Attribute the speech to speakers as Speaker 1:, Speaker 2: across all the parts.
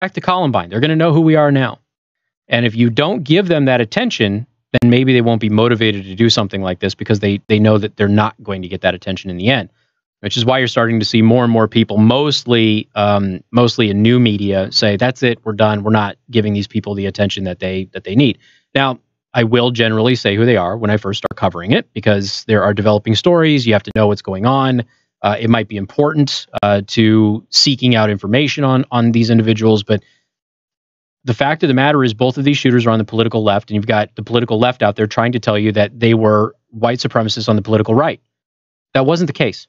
Speaker 1: back to Columbine. They're going to know who we are now. And if you don't give them that attention, then maybe they won't be motivated to do something like this because they know that they're not going to get that attention in the end, which is why you're starting to see more and more people, mostly in new media, say, that's it, we're done. We're not giving these people the attention that they need. Now, I will generally say who they are when I first start covering it because there are developing stories. You have to know what's going on. It might be important to seeking out information on these individuals, but the fact of the matter is both of these shooters are on the political left, and you've got the political left out there trying to tell you that they were white supremacists on the political right. That wasn't the case.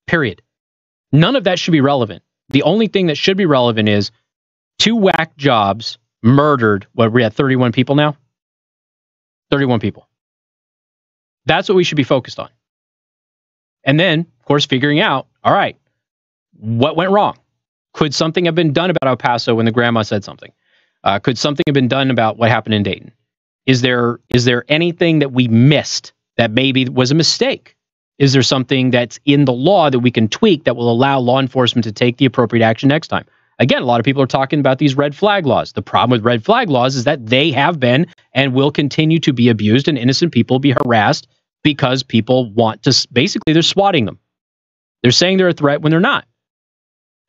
Speaker 1: Period. None of that should be relevant. The only thing that should be relevant is 2 whack jobs murdered. What, we're at 31 people now? 31 people. That's what we should be focused on. And then, of course, figuring out, all right, what went wrong? Could something have been done about El Paso when the grandma said something? Could something have been done about what happened in Dayton? Is there anything that we missed that maybe was a mistake? Is there something that's in the law that we can tweak that will allow law enforcement to take the appropriate action next time? Again, a lot of people are talking about these red flag laws. The problem with red flag laws is that they have been and will continue to be abused, and innocent people will be harassed because people want to, basically, they're swatting them. They're saying they're a threat when they're not.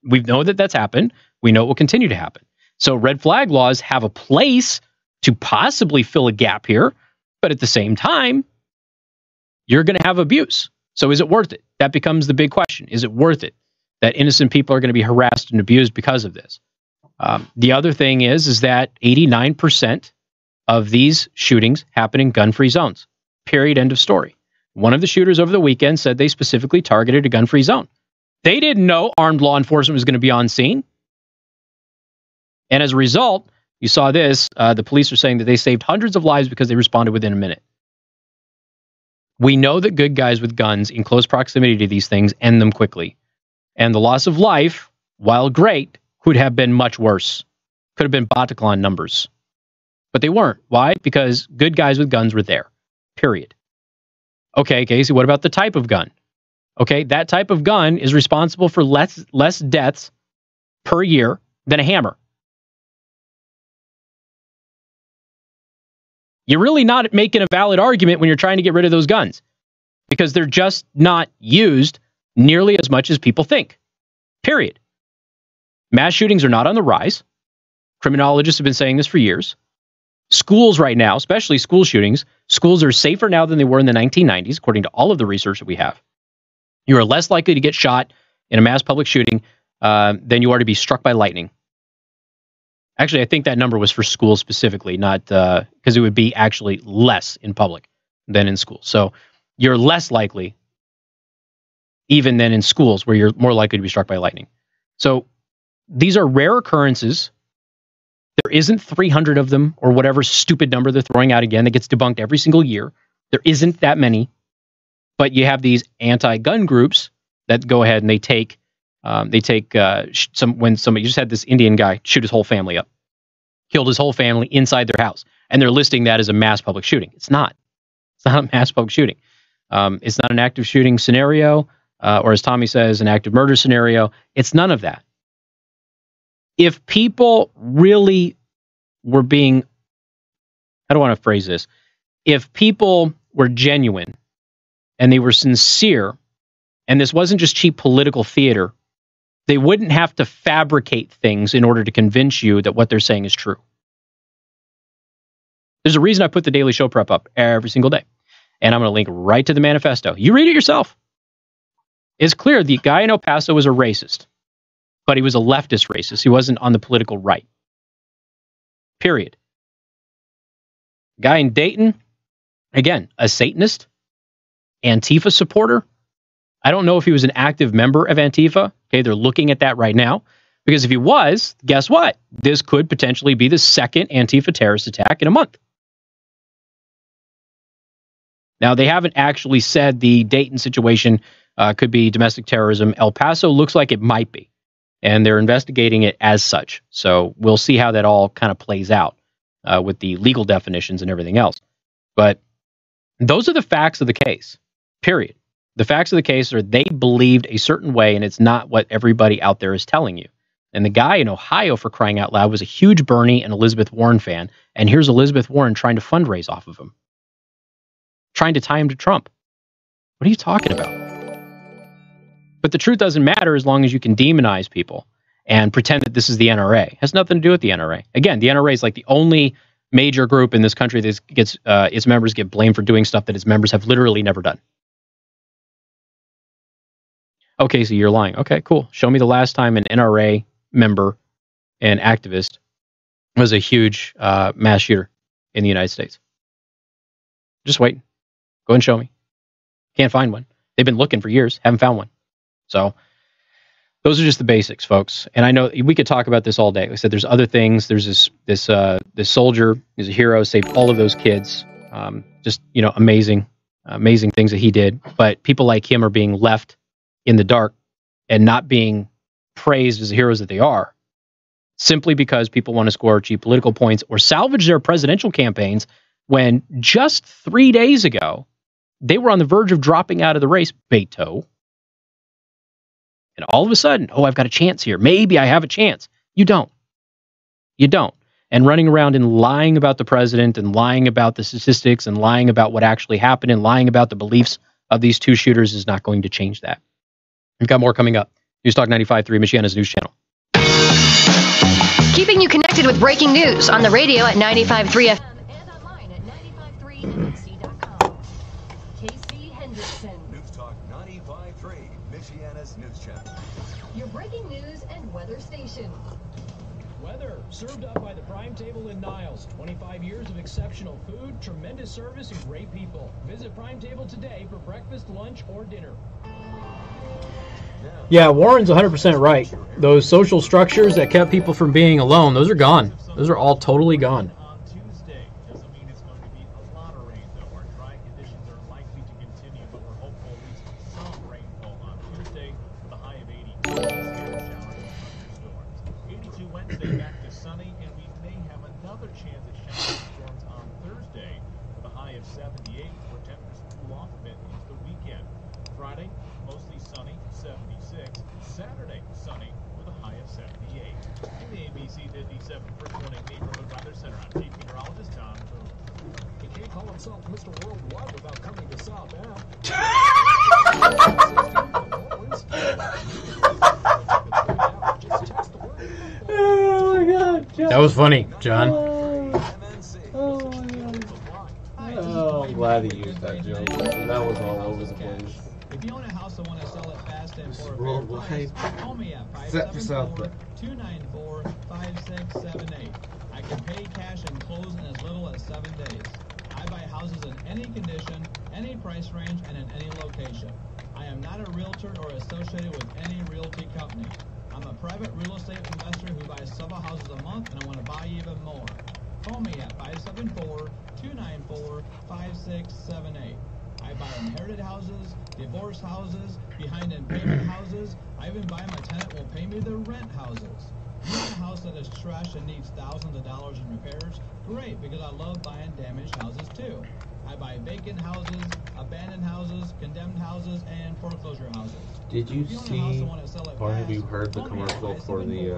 Speaker 1: We know that that's happened. We know it will continue to happen. So red flag laws have a place to possibly fill a gap here, but at the same time, you're going to have abuse. So is it worth it? That becomes the big question. Is it worth it that innocent people are going to be harassed and abused because of this? The other thing is that 89% of these shootings happen in gun-free zones. Period. End of story. One of the shooters over the weekend said they specifically targeted a gun-free zone. They didn't know armed law enforcement was going to be on scene. And as a result, you saw this, the police are saying that they saved hundreds of lives because they responded within a minute. We know that good guys with guns in close proximity to these things end them quickly. And the loss of life, while great, could have been much worse. Could have been Bataclan numbers. But they weren't. Why? Because good guys with guns were there. Period. Okay, Casey, what about the type of gun? Okay, that type of gun is responsible for less deaths per year than a hammer. You're really not making a valid argument when you're trying to get rid of those guns because they're just not used nearly as much as people think. Period. Mass shootings are not on the rise. Criminologists have been saying this for years. Schools right now, especially school shootings, schools are safer now than they were in the 1990s, according to all of the research that we have. You are less likely to get shot in a mass public shooting than you are to be struck by lightning. Actually, I think that number was for schools specifically, not because it would be actually less in public than in schools. So you're less likely even than in schools where you're more likely to be struck by lightning. So these are rare occurrences. There isn't 300 of them or whatever stupid number they're throwing out again that gets debunked every single year. There isn't that many. But you have these anti-gun groups that go ahead and they take when somebody just had this Indian guy shoot his whole family up, killed his whole family inside their house, and they're listing that as a mass public shooting. It's not. It's not a mass public shooting. It's not an active shooting scenario, or as Tommy says, an active murder scenario. It's none of that. If people really were being, I don't want to phrase this, if people were genuine and they were sincere, and this wasn't just cheap political theater, they wouldn't have to fabricate things in order to convince you that what they're saying is true. There's a reason I put the Daily Show Prep up every single day. And I'm going to link right to the manifesto. You read it yourself. It's clear the guy in El Paso was a racist, but he was a leftist racist. He wasn't on the political right. Period. Guy in Dayton, again, a Satanist, Antifa supporter. I don't know if he was an active member of Antifa. Okay, they're looking at that right now. Because if he was, guess what? This could potentially be the second Antifa terrorist attack in a month. Now, they haven't actually said the Dayton situation could be domestic terrorism. El Paso looks like it might be. And they're investigating it as such. So we'll see how that all kind of plays out with the legal definitions and everything else. But those are the facts of the case, period. The facts of the case are they believed a certain way, and it's not what everybody out there is telling you. And the guy in Ohio, for crying out loud, was a huge Bernie and Elizabeth Warren fan. And here's Elizabeth Warren trying to fundraise off of him, trying to tie him to Trump. What are you talking about? But the truth doesn't matter as long as you can demonize people and pretend that this is the NRA. It has nothing to do with the NRA. Again, the NRA is like the only major group in this country that gets its members get blamed for doing stuff that its members have literally never done. Okay, so you're lying. Okay, cool. Show me the last time an NRA member and activist was a huge mass shooter in the United States. Just wait. Go and show me. Can't find one. They've been looking for years. Haven't found one. So those are just the basics, folks. And I know we could talk about this all day. Like I said, there's other things. There's this soldier. He's a hero. Saved all of those kids. Just amazing things that he did. But people like him are being left in the dark and not being praised as the heroes that they are, simply because people want to score cheap political points or salvage their presidential campaigns. When just 3 days ago they were on the verge of dropping out of the race, Beto. And all of a sudden, I've got a chance here. Maybe I have a chance. You don't. You don't. And running around and lying about the president and lying about the statistics and lying about what actually happened and lying about the beliefs of these two shooters is not going to change that. We've got more coming up. News Talk 95.3, Michiana's news channel.
Speaker 2: Keeping you connected with breaking news on the radio at 95.3 FM and online at 95.3nbc.com. Casey Henderson.
Speaker 3: News Talk 95.3, Michiana's news channel.
Speaker 2: Your breaking news and weather station.
Speaker 4: Weather served up by the Prime Table in Niles. 25 years of exceptional food, tremendous service, and great people. Visit Prime Table today for breakfast, lunch, or dinner.
Speaker 1: Yeah, Warren's 100% right. Those social structures that kept people from being alone, those are gone. Those are all totally gone.
Speaker 5: On Tuesday, doesn't mean it's going to be a lot of rain, though. Our dry conditions are likely to continue, but we're hopeful at least some rainfall on Tuesday with a high of 82. Scattered showers and thunderstorms. 82 Wednesday, back to sunny, and we may have another chance at showers and storms on Thursday with a high of 78, where temperatures cool off a bit into the weekend. Friday, mostly sunny, 76. Saturday, sunny with a high of 78. In the ABC 57 First Warning Neighborhood Weather Center, I'm Chief Meteorologist Tom Boone.
Speaker 4: He can't call himself Mr. Worldwide without coming to South Ave.
Speaker 1: Oh my God, John. That was funny, John.
Speaker 6: Oh, I'm glad he used that joke. That was all over the place.
Speaker 5: If you own a house and want to sell it fast and for a fair
Speaker 6: Worldwide.
Speaker 5: price, call me at
Speaker 6: Set yourself up.
Speaker 5: 574-294-5678. I can pay cash and close in as little as 7 days. I buy houses in any condition, any price range, and in any location. I am not a realtor or associated with any realty company. I'm a private real estate investor who buys several houses a month, and I want to buy even more. Call me at 574-294-5678. I buy inherited houses, divorce houses, behind in payment houses. I even buy my tenant will pay me the rent houses. You want a house that is trashed and needs thousands of dollars in repairs? Great, because I love buying damaged houses too. I buy vacant houses, abandoned houses, condemned houses, and foreclosure houses.
Speaker 6: Did you
Speaker 5: If own a house
Speaker 6: see,
Speaker 5: and want to sell it
Speaker 6: or have
Speaker 5: fast,
Speaker 6: you heard the
Speaker 5: call me at
Speaker 6: commercial for the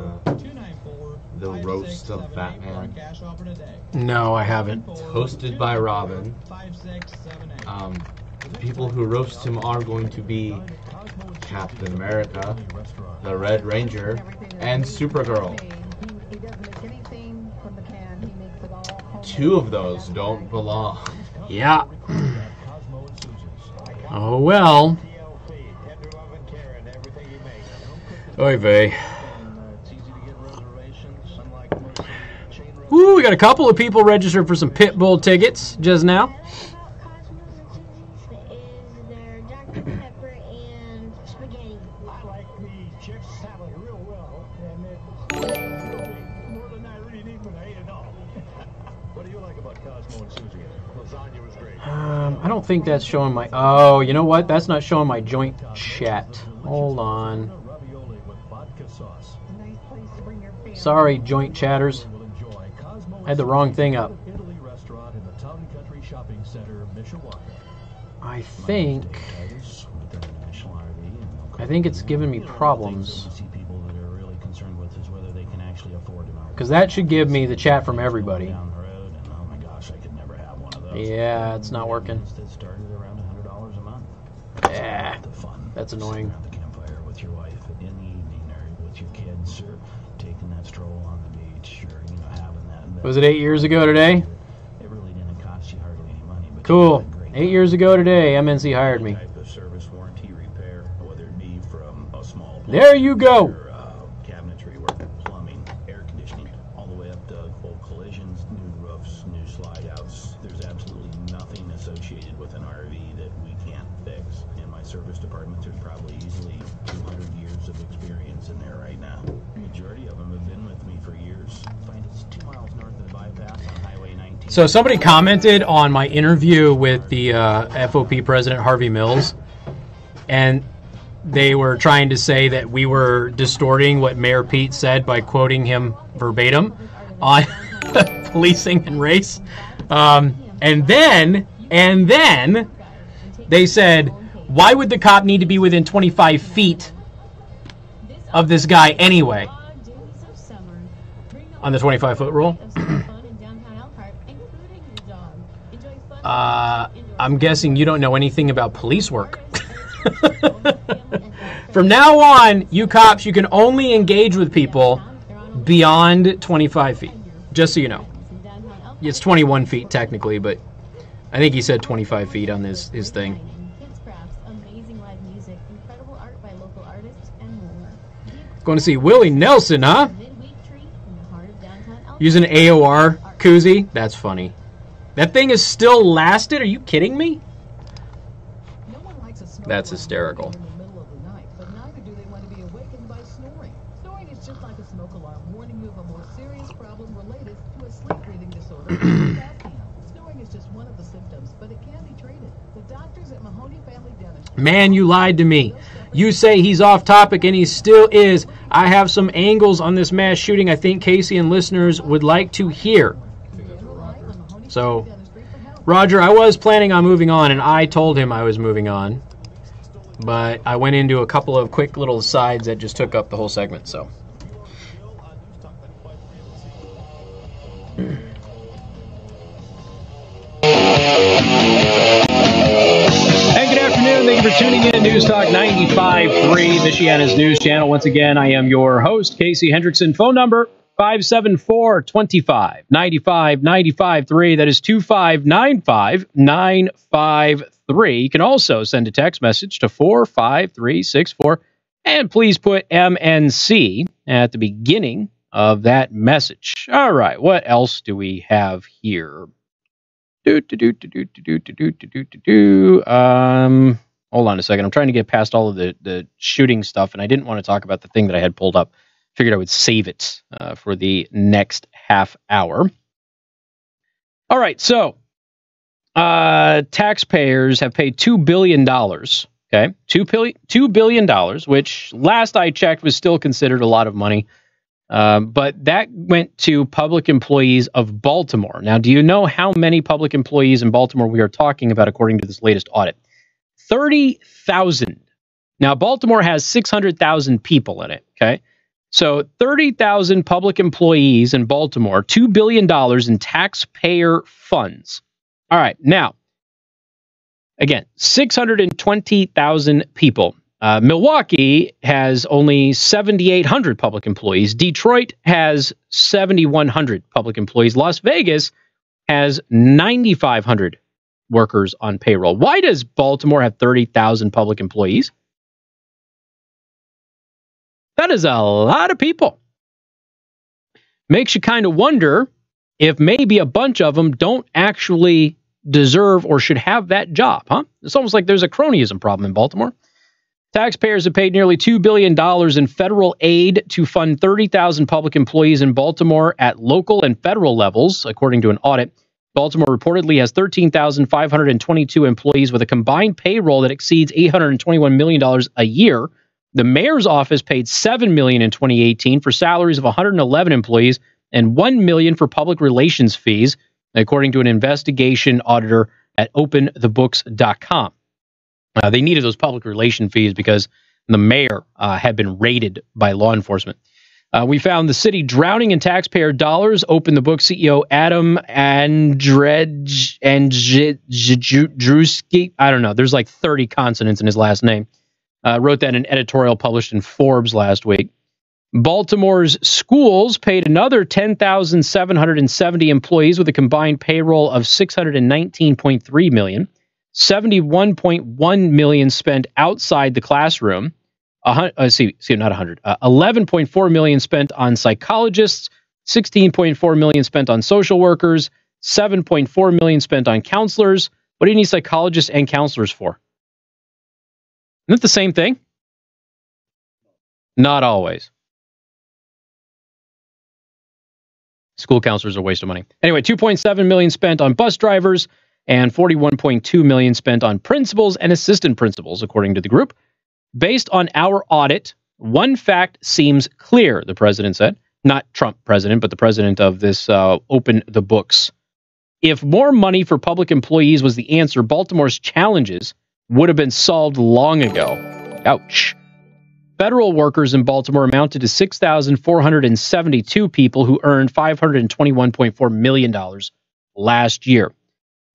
Speaker 5: 574-294-5678
Speaker 6: roast of
Speaker 5: for a
Speaker 6: Batman?
Speaker 5: cash offer today.
Speaker 1: No, I haven't.
Speaker 6: Hosted by Robin.
Speaker 5: 5678.
Speaker 6: The people who roast him are going to be Captain America, the Red Ranger, and Supergirl. Two of those don't belong.
Speaker 1: Yeah. Oh well. Oy vey. Ooh, we got a couple of people registered for some Pitbull tickets just now. I don't think that's showing my... Oh, you know what? That's not showing my joint chat. Hold on. Sorry, joint chatters. I had the wrong thing up. I think it's giving me problems. because that should give me the chat from everybody.
Speaker 7: Down the road, and oh my gosh, I could never have one of those.
Speaker 1: Yeah, it's not working.
Speaker 7: That started around $100 a month.
Speaker 1: Yeah,
Speaker 7: The fun.
Speaker 1: that's annoying.
Speaker 7: Around the campfire with your wife in the evening, or with your kids, or taking that stroll on the beach, or having that.
Speaker 1: Was it 8 years ago today?
Speaker 7: It really didn't cost you hardly any money. But
Speaker 1: Cool. 8 years ago today, MNC hired me.
Speaker 7: Type of service, warranty, repair, whether it be from a small.
Speaker 1: There you go.
Speaker 7: Or, cabinetry work, plumbing, air conditioning, all the way up to full collisions, new roofs, new slide outs. There's absolutely nothing associated with an RV that we can't fix. In my service department, there's probably easily 200 years of experience in there right now. The majority of them have been with me for years. Find us 2 miles north of the bypass on Highway 19.
Speaker 1: So somebody commented on my interview with the FOP president, Harvey Mills, and they were trying to say that we were distorting what Mayor Pete said by quoting him verbatim on policing and race. And then they said, why would the cop need to be within 25 feet of this guy anyway? On the 25-foot rule? I'm guessing you don't know anything about police work. From now on, you cops, you can only engage with people beyond 25 feet. Just so you know. It's 21 feet technically, but I think he said 25 feet on his thing. Going to see Willie Nelson, huh? Using an AOR koozie? That's funny. That thing is still lasted? Are you kidding me? That's hysterical. Man, you lied to me. You say he's off topic, and he still is. I have some angles on this mass shooting I think Casey and listeners would like to hear. So, Roger, I was planning on moving on, and I told him I was moving on. But I went into a couple of quick little sides that just took up the whole segment, so. Hey, good afternoon. Thank you for tuning in. News Talk 95.3, Michiana's news channel. Once again, I am your host, Casey Hendrickson. Phone number 574-25-95-95-3. That is 2595-953. You can also send a text message to 45364. And please put MNC at the beginning of that message. All right, what else do we have here? Hold on a second. I'm trying to get past all of the shooting stuff, and I didn't want to talk about the thing that I had pulled up. Figured I would save it for the next half hour. All right, so taxpayers have paid $2 billion. Okay, $2 billion, which last I checked was still considered a lot of money. But that went to public employees of Baltimore. Now, do you know how many public employees in Baltimore we are talking about according to this latest audit? 30,000. Now, Baltimore has 600,000 people in it, okay? So 30,000 public employees in Baltimore, $2 billion in taxpayer funds. All right, now, again, 620,000 people. Milwaukee has only 7,800 public employees. Detroit has 7,100 public employees. Las Vegas has 9,500 workers on payroll. Why does Baltimore have 30,000 public employees? That is a lot of people. Makes you kind of wonder if maybe a bunch of them don't actually deserve or should have that job, huh? It's almost like there's a cronyism problem in Baltimore. Taxpayers have paid nearly $2 billion in federal aid to fund 30,000 public employees in Baltimore at local and federal levels, according to an audit. Baltimore reportedly has 13,522 employees with a combined payroll that exceeds $821 million a year. The mayor's office paid $7 million in 2018 for salaries of 111 employees and $1 million for public relations fees, according to an investigation auditor at openthebooks.com. They needed those public relation fees because the mayor had been raided by law enforcement. We found the city drowning in taxpayer dollars. Open the book. CEO Adam Andrzejewski. I don't know. There's like 30 consonants in his last name. Wrote that in an editorial published in Forbes last week. Baltimore's schools paid another 10,770 employees with a combined payroll of $619.3 million. $71.1 million spent outside the classroom. 11.4 million spent on psychologists, 16.4 million spent on social workers, 7.4 million spent on counselors. What do you need psychologists and counselors for? Isn't it the same thing? Not always. School counselors are a waste of money. Anyway, 2.7 million spent on bus drivers and 41.2 million spent on principals and assistant principals, according to the group. Based on our audit, one fact seems clear, the president said. Not Trump president, but the president of this Open the Books. If more money for public employees was the answer, Baltimore's challenges would have been solved long ago. Ouch. Federal workers in Baltimore amounted to 6,472 people who earned $521.4 million last year.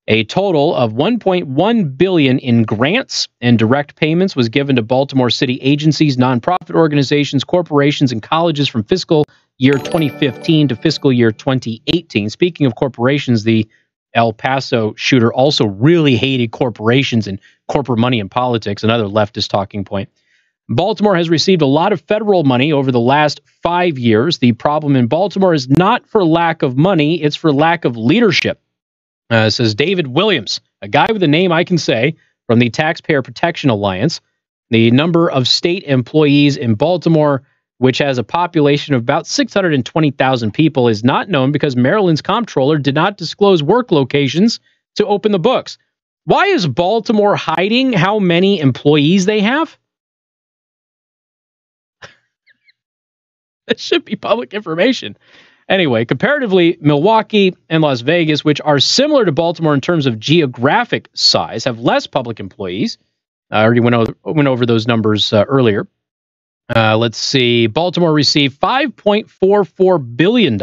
Speaker 1: A total of $1.1 billion in grants and direct payments was given to Baltimore City agencies, nonprofit organizations, corporations, and colleges from fiscal year 2015 to fiscal year 2018. Speaking of corporations, the El Paso shooter also really hated corporations and corporate money in politics, another leftist talking point. Baltimore has received a lot of federal money over the last 5 years. The problem in Baltimore is not for lack of money, it's for lack of leadership, says David Williams, a guy with a name I can say, from the Taxpayer Protection Alliance. The number of state employees in Baltimore, which has a population of about 620,000 people, is not known because Maryland's comptroller did not disclose work locations to Open the Books. Why is Baltimore hiding how many employees they have? That should be public information. Anyway, comparatively, Milwaukee and Las Vegas, which are similar to Baltimore in terms of geographic size, have less public employees. I already went over those numbers earlier. Let's see. Baltimore received $5.44 billion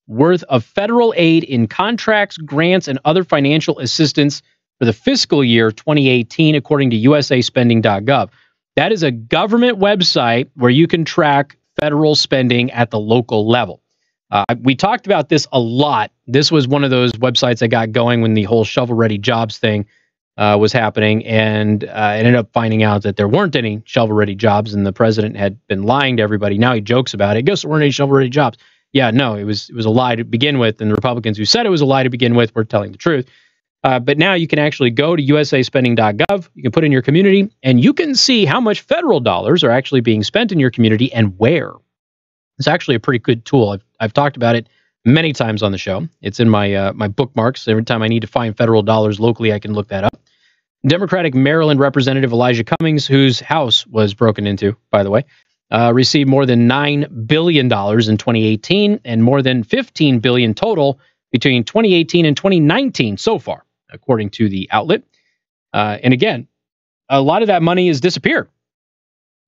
Speaker 1: worth of federal aid in contracts, grants, and other financial assistance for the fiscal year 2018, according to usaspending.gov. That is a government website where you can track federal spending at the local level. We talked about this a lot. This was one of those websites that got going when the whole shovel-ready jobs thing was happening, and ended up finding out that there weren't any shovel-ready jobs, and the president had been lying to everybody. Now he jokes about it. I guess there weren't any shovel-ready jobs. Yeah, no, it was a lie to begin with, and the Republicans who said it was a lie to begin with were telling the truth. But now you can actually go to usaspending.gov, you can put in your community, and you can see how much federal dollars are actually being spent in your community and where. It's actually a pretty good tool. I've talked about it many times on the show. It's in my my bookmarks. Every time I need to find federal dollars locally, I can look that up. Democratic Maryland Representative Elijah Cummings, whose house was broken into, by the way, received more than $9 billion in 2018 and more than $15 billion total between 2018 and 2019 so far, according to the outlet. And again, a lot of that money has disappeared.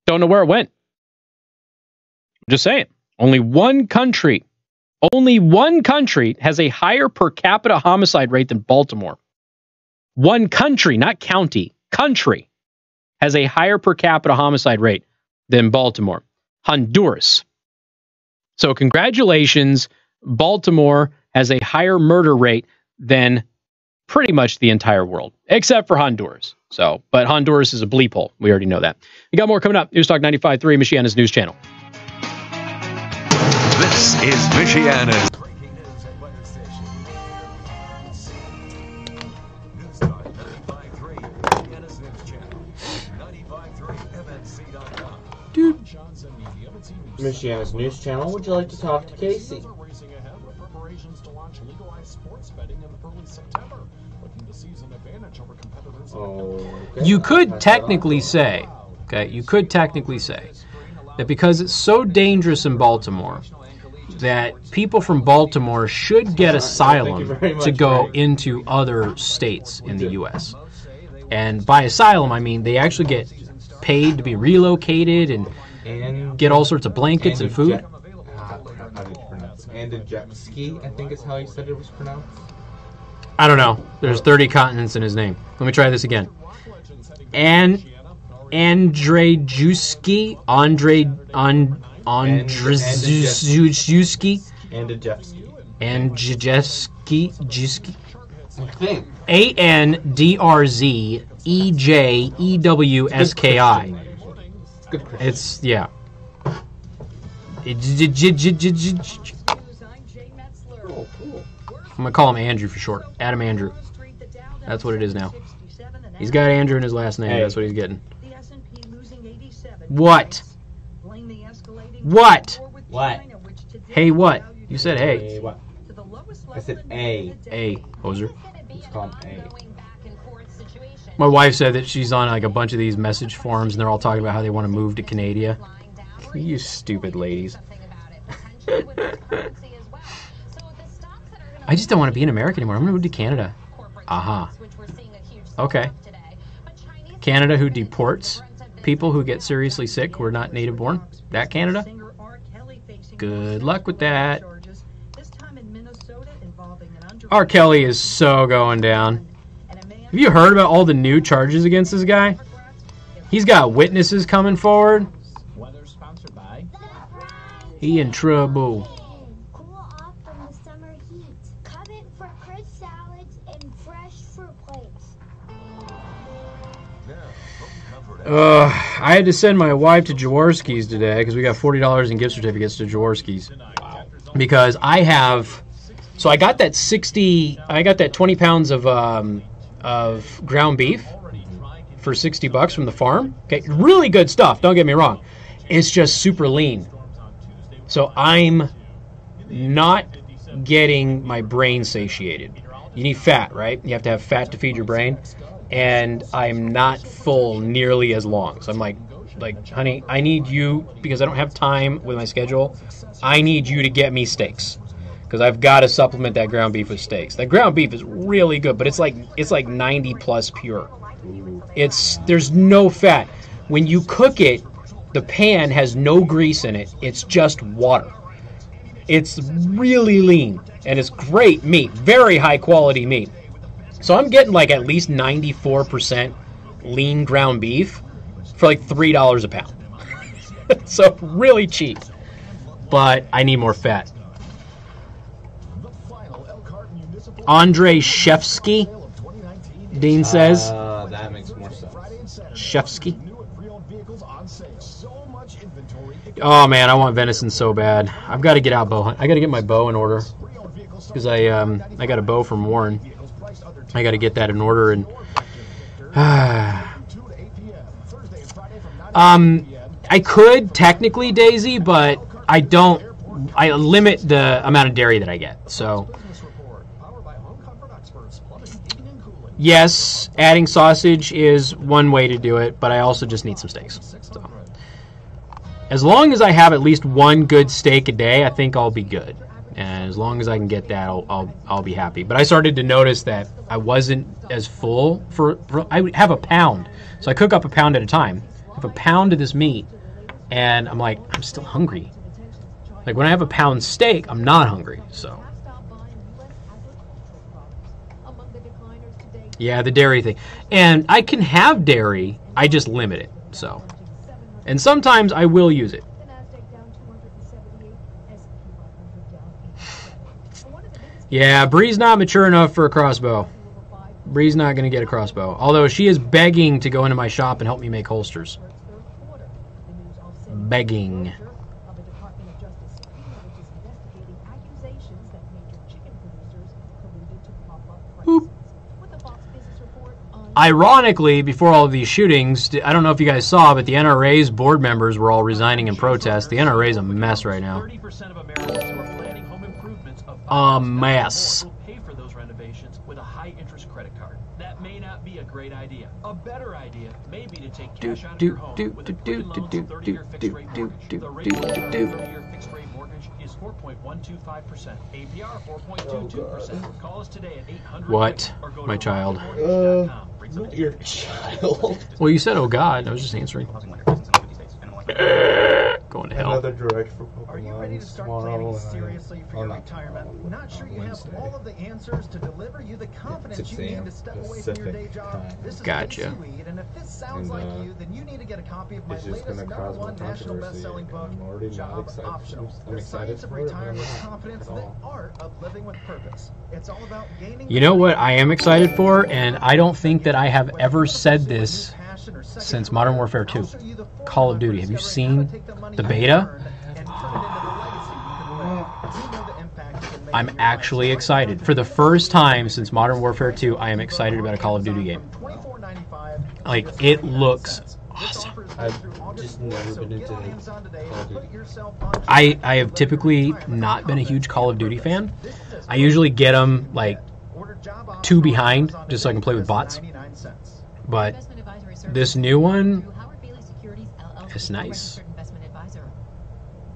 Speaker 1: Don't know where it went. Just saying. Only one country has a higher per capita homicide rate than Baltimore. One country, not county, country has a higher per capita homicide rate than Baltimore. Honduras. So congratulations, Baltimore has a higher murder rate than pretty much the entire world, except for Honduras. So, but Honduras is a bleep hole. We already know that. We got more coming up. News Talk 95.3, Michiana's news channel.
Speaker 3: This is Michiana's
Speaker 8: Breaking news and weather station. News Talk 95.3, Michiana's news channel. 95.3 MNC.com.
Speaker 6: Dude. Michiana's news channel. Would you like to talk to Casey?
Speaker 5: Racing ahead with preparations to launch legalized sports betting in early September, looking to seize an advantage over competitors.
Speaker 6: Okay.
Speaker 1: You could technically say, that because it's so dangerous in Baltimore, that people from Baltimore should get asylum to go into other states in the U.S. And by asylum, I mean they actually get paid to be relocated and get all sorts of blankets and food.
Speaker 6: Andrzejewski, I think is how he said it was pronounced.
Speaker 1: I don't know. There's 30 continents in his name. Let me try this again. Andrzejewski, Andrzejewski, Andrzejewski, Andrzejewski. It's yeah. I'm gonna call him Andrew for short. Adam Andrew. That's what it is now. He's got Andrew in his last name. Hey. That's what he's getting. What? What?
Speaker 6: What?
Speaker 1: Hey, what? You said hey.
Speaker 6: Hey, what? I said A.
Speaker 1: A, hoser.
Speaker 6: It's called A.
Speaker 1: My wife said that she's on like a bunch of these message forums and they're all talking about how they want to move to Canada. You stupid ladies. I just don't want to be in America anymore. I'm going to move to Canada. Aha. Okay. Canada who deports people who get seriously sick who are not native born? That Canada? Good luck with that. R. Kelly is so going down. Have you heard about all the new charges against this guy? He's got witnesses coming forward. He in trouble.
Speaker 9: Cool off from the summer heat. Come in for crisp salads and fresh fruit plates.
Speaker 1: I had to send my wife to Jaworski's today because we got $40 in gift certificates to Jaworski's. Because I have, so I got that 20 pounds of ground beef for $60 from the farm. Okay, really good stuff. Don't get me wrong. It's just super lean. So I'm not getting my brain satiated. You need fat, right? You have to have fat to feed your brain. And I'm not full nearly as long. So I'm like, honey, I need you, because I don't have time with my schedule, I need you to get me steaks. Because I've got to supplement that ground beef with steaks. That ground beef is really good, but it's like 90 plus pure. There's no fat. When you cook it, the pan has no grease in it. It's just water. It's really lean, and it's great meat, very high quality meat. So I'm getting like at least 94% lean ground beef for like $3 a pound. So really cheap, but I need more fat. Andrei Shevsky, Dean says.
Speaker 6: That makes more sense.
Speaker 1: Shevsky. Oh man, I want venison so bad. I've got to get out bow hunt. I got to get my bow in order because I got a bow from Warren. I got to get that in order and. I could technically, Daisy, but I don't. I limit the amount of dairy that I get. So. Yes, adding sausage is one way to do it, but I also just need some steaks. So. As long as I have at least one good steak a day, I think I'll be good. And as long as I can get that, I'll be happy. But I started to notice that I wasn't as full for I would have a pound. So I cook up a pound at a time. I have a pound of this meat, and I'm like, I'm still hungry. Like when I have a pound steak, I'm not hungry. So. Yeah, the dairy thing. And I can have dairy, I just limit it. So, and sometimes I will use it. Yeah, Bree's not mature enough for a crossbow. Bree's not going to get a crossbow. Although she is begging to go into my shop and help me make holsters. Begging. Boop. Ironically, before all of these shootings, I don't know if you guys saw, but the NRA's board members were all resigning in protest. The NRA's a mess right now. A mess.
Speaker 4: Pay for those renovations with a high-interest credit card. That may not be a great idea. A better idea may be to take cash out of your home with a quick loans 30-year fixed-rate mortgage. The rate on a 30-year fixed-rate mortgage is 4.125%. APR 4.22%. Call us today at 800.
Speaker 1: What, my child?
Speaker 6: Not your child.
Speaker 1: Well, you said, "Oh God," I was just answering. Go going to hell.
Speaker 6: Another direct for Pokemon.
Speaker 5: Are you ready to start planning seriously for your retirement? Not sure you have all of the answers to deliver you the confidence you need to step away from your day job? This is
Speaker 1: Gotcha.
Speaker 5: Weed, and if this sounds like you, then you need to get a copy of my latest #1 national best-selling book, Job Optional: The Science of Retiring with Confidence, the Art of Living with Purpose. It's all about gaining.
Speaker 1: You know what I am excited for, and I don't think that I have ever said this since Modern Warfare 2. Call of Duty. Have you seen the beta? I'm actually excited. For the first time since Modern Warfare 2, I am excited about a Call of Duty game. Like, it looks awesome.
Speaker 6: I've just never been into Call of Duty.
Speaker 1: I have typically not been a huge Call of Duty fan. I usually get them, like, 2 behind, just so I can play with bots. But this new one is nice.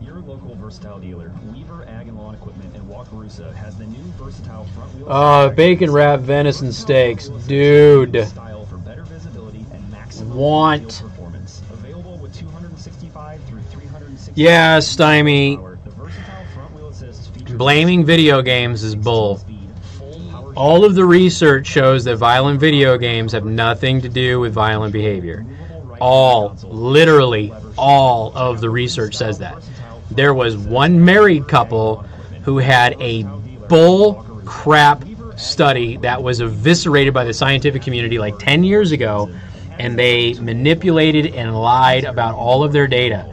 Speaker 4: Your local versatile dealer, Weaver Ag and Lawn Equipment in Wakarusa, has the new versatile front wheel.
Speaker 1: Bacon wrapped venison steaks, dude.
Speaker 4: Style for better visibility and maximum
Speaker 1: Want.
Speaker 4: performance. Available with 265 through 360.
Speaker 1: Yeah, Stymie.
Speaker 4: The versatile front wheel assist features
Speaker 1: Blaming video games is bull. All of the research shows that violent video games have nothing to do with violent behavior. All, literally all of the research says that. There was one married couple who had a bull crap study that was eviscerated by the scientific community like 10 years ago, and they manipulated and lied about all of their data,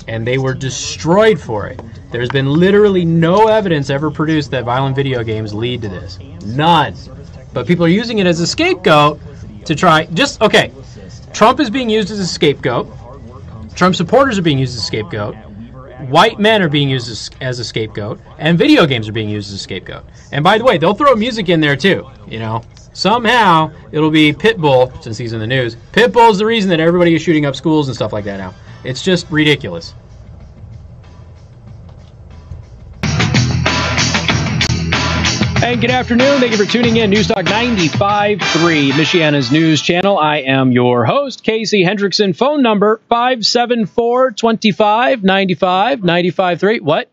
Speaker 1: and they were destroyed for it. There's been literally no evidence ever produced that violent video games lead to this. None. But people are using it as a scapegoat to try... Okay, Trump is being used as a scapegoat. Trump supporters are being used as a scapegoat. White men are being used as a scapegoat. And video games are being used as a scapegoat. And by the way, they'll throw music in there too. You know, somehow it'll be Pitbull, since he's in the news. Pitbull's the reason that everybody is shooting up schools and stuff like that now. It's just ridiculous. And good afternoon. Thank you for tuning in. Newstalk 95.3, Michiana's news channel. I am your host, Casey Hendrickson. Phone number 574-25-95-95.3. What?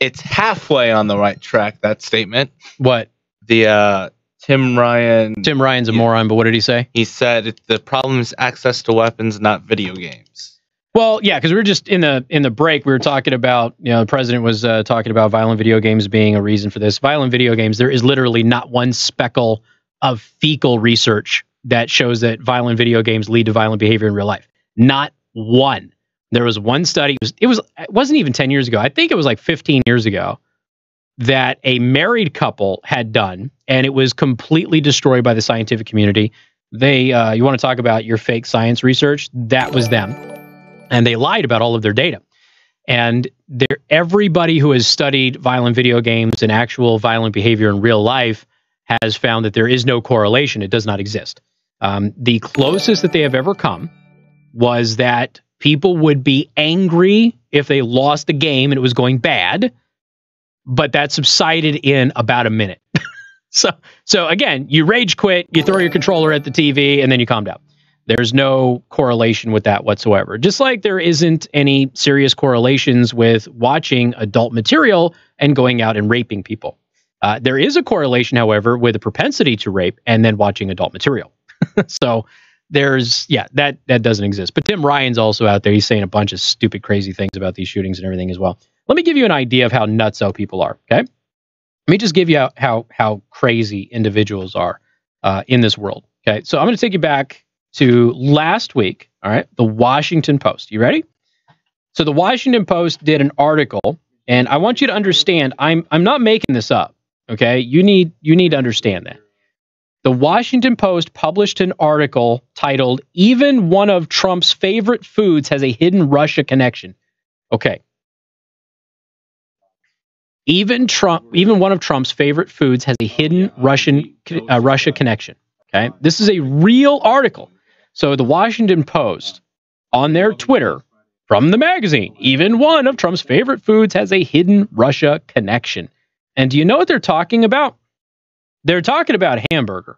Speaker 10: It's halfway on the right track, that statement.
Speaker 1: What?
Speaker 10: The Tim Ryan.
Speaker 1: Tim Ryan's a moron, but what did he say?
Speaker 10: He said the problem is access to weapons, not video games.
Speaker 1: Well, yeah, because we were just in the break. We were talking about, the president was talking about violent video games being a reason for this. Violent video games. There is literally not one speckle of fecal research that shows that violent video games lead to violent behavior in real life. Not one. There was one study. It wasn't even 10 years ago. I think it was like 15 years ago that a married couple had done, and it was completely destroyed by the scientific community. You want to talk about your fake science research? That was them. And they lied about all of their data. And everybody who has studied violent video games and actual violent behavior in real life has found that there is no correlation. It does not exist. The closest that they have ever come was that people would be angry if they lost a game and it was going bad, but that subsided in about a minute. So again, you rage quit, you throw your controller at the TV, and then you calm down. There's no correlation with that whatsoever. Just like there isn't any serious correlations with watching adult material and going out and raping people. There is a correlation, however, with a propensity to rape and then watching adult material. So that doesn't exist. But Tim Ryan's also out there. He's saying a bunch of stupid, crazy things about these shootings and everything as well. Let me give you an idea of how nutso people are, okay? Let me just give you how crazy individuals are in this world, okay? So I'm going to take you back to last week, all right? The Washington Post. You ready? So the Washington Post did an article, and I want you to understand, I'm not making this up, okay? You need to understand that. The Washington Post published an article titled, "Even one of Trump's favorite foods has a hidden Russia connection." Okay. Even one of Trump's favorite foods has a hidden Russia connection. Okay? This is a real article. So the Washington Post, on their Twitter, from the magazine, even one of Trump's favorite foods has a hidden Russia connection. And do you know what they're talking about? They're talking about hamburger.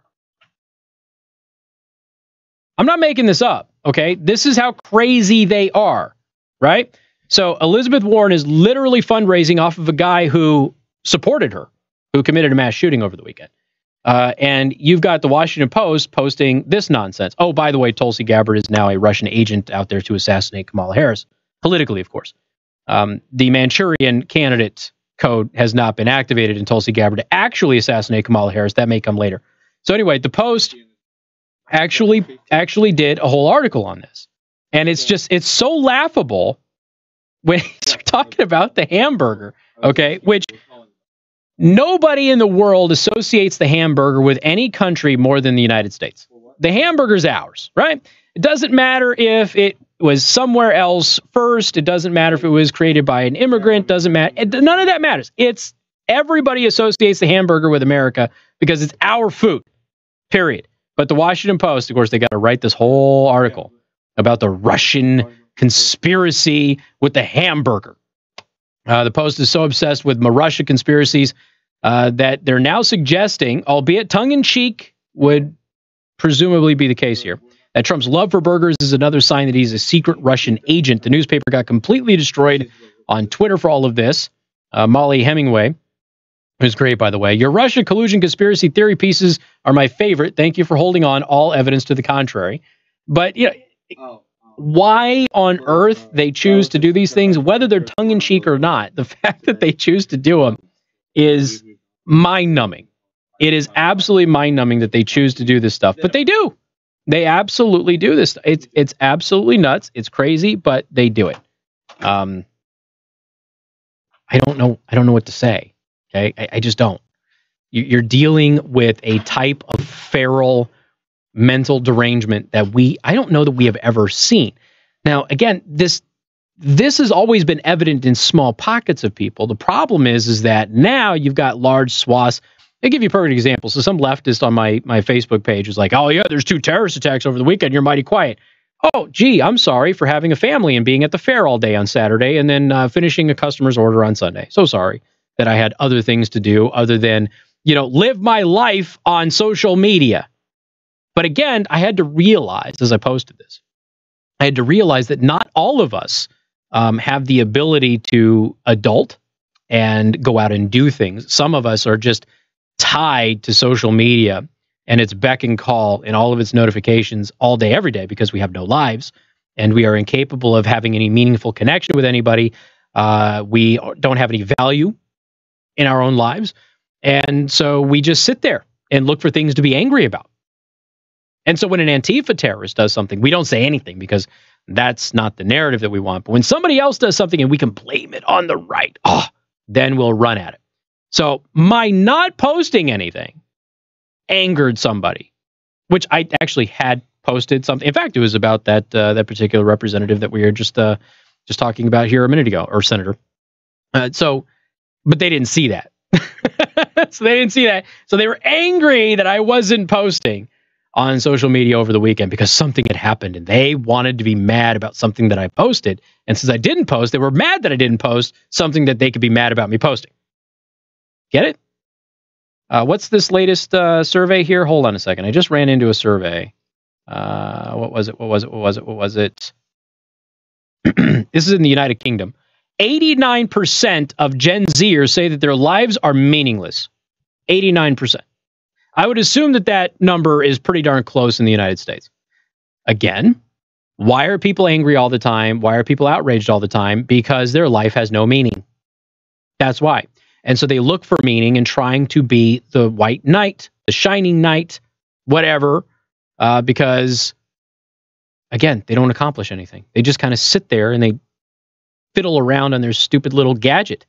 Speaker 1: I'm not making this up, okay? This is how crazy they are. right? So Elizabeth Warren is literally fundraising off of a guy who supported her, who committed a mass shooting over the weekend. And you've got the Washington Post posting this nonsense. Oh, by the way, Tulsi Gabbard is now a Russian agent out there to assassinate Kamala Harris, politically, of course. The Manchurian candidate code has not been activated in Tulsi Gabbard to actually assassinate Kamala Harris. That may come later. So anyway, the Post actually did a whole article on this. And it's so laughable when you're talking about the hamburger, okay, which nobody in the world associates the hamburger with any country more than the United States. The hamburger's ours, right? It doesn't matter if it was somewhere else first. It doesn't matter if it was created by an immigrant. Doesn't matter. None of that matters. It's everybody associates the hamburger with America because it's our food, period. But the Washington Post, of course, they got to write this whole article about the Russian conspiracy with the hamburger. The Post is so obsessed with Russia conspiracies that they're now suggesting, albeit tongue-in-cheek would presumably be the case here, that Trump's love for burgers is another sign that he's a secret Russian agent. The newspaper got completely destroyed on Twitter for all of this. Molly Hemingway, who's great, by the way. Your Russia collusion conspiracy theory pieces are my favorite. Thank you for holding on. All evidence to the contrary. But, you know, why on earth they choose to do these things, whether they're tongue-in-cheek or not, the fact that they choose to do them is mind-numbing. It is absolutely mind-numbing that they choose to do this stuff, but they do. They absolutely do this. It's absolutely nuts. It's crazy, but they do it. I don't know what to say. Okay, I just don't. You're dealing with a type of feral mental derangement that I don't know that we have ever seen. Now, again, this has always been evident in small pockets of people. The problem is that now you've got large swaths. I'll give you a perfect example. So some leftist on my Facebook page was like, oh yeah, there's 2 terrorist attacks over the weekend. You're mighty quiet. Oh, gee, I'm sorry for having a family and being at the fair all day on Saturday and then finishing a customer's order on Sunday. So sorry that I had other things to do other than, live my life on social media. But again, I had to realize, as I posted this, I had to realize that not all of us have the ability to adult and go out and do things. Some of us are just tied to social media and its beck and call and all of its notifications all day, every day, because we have no lives and we are incapable of having any meaningful connection with anybody. We don't have any value in our own lives. And so we just sit there and look for things to be angry about. And so when an Antifa terrorist does something, we don't say anything because that's not the narrative that we want. But when somebody else does something and we can blame it on the right, then we'll run at it. So my not posting anything angered somebody, which I actually had posted something. In fact, it was about that particular representative that we were just talking about here a minute ago, or senator. But they didn't see that. So they didn't see that. So they were angry that I wasn't posting on social media over the weekend because something had happened and they wanted to be mad about something that I posted. And since I didn't post, they were mad that I didn't post something that they could be mad about me posting. Get it? What's this latest survey here? Hold on a second. I just ran into a survey. What was it? This is in the United Kingdom. 89% of Gen Zers say that their lives are meaningless. 89%. I would assume that number is pretty darn close in the United States. Again, why are people angry all the time? Why are people outraged all the time? Because their life has no meaning. That's why. And so they look for meaning in trying to be the white knight, the shining knight, whatever, because, again, they don't accomplish anything. They just kind of sit there and they fiddle around on their stupid little gadget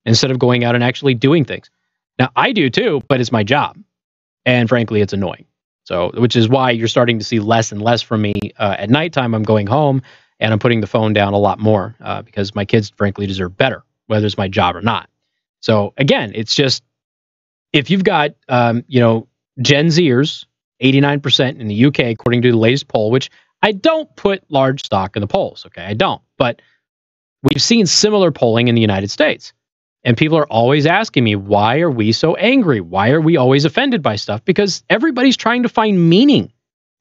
Speaker 1: instead of going out and actually doing things. Now, I do too, but it's my job. And frankly, it's annoying. So, which is why you're starting to see less and less from me at nighttime. I'm going home and I'm putting the phone down a lot more because my kids, frankly, deserve better, whether it's my job or not. So again, it's just, if you've got, Gen Zers, 89% in the UK, according to the latest poll, which I don't put large stock in the polls. Okay. I don't, but we've seen similar polling in the United States. And people are always asking me, why are we so angry? Why are we always offended by stuff? Because everybody's trying to find meaning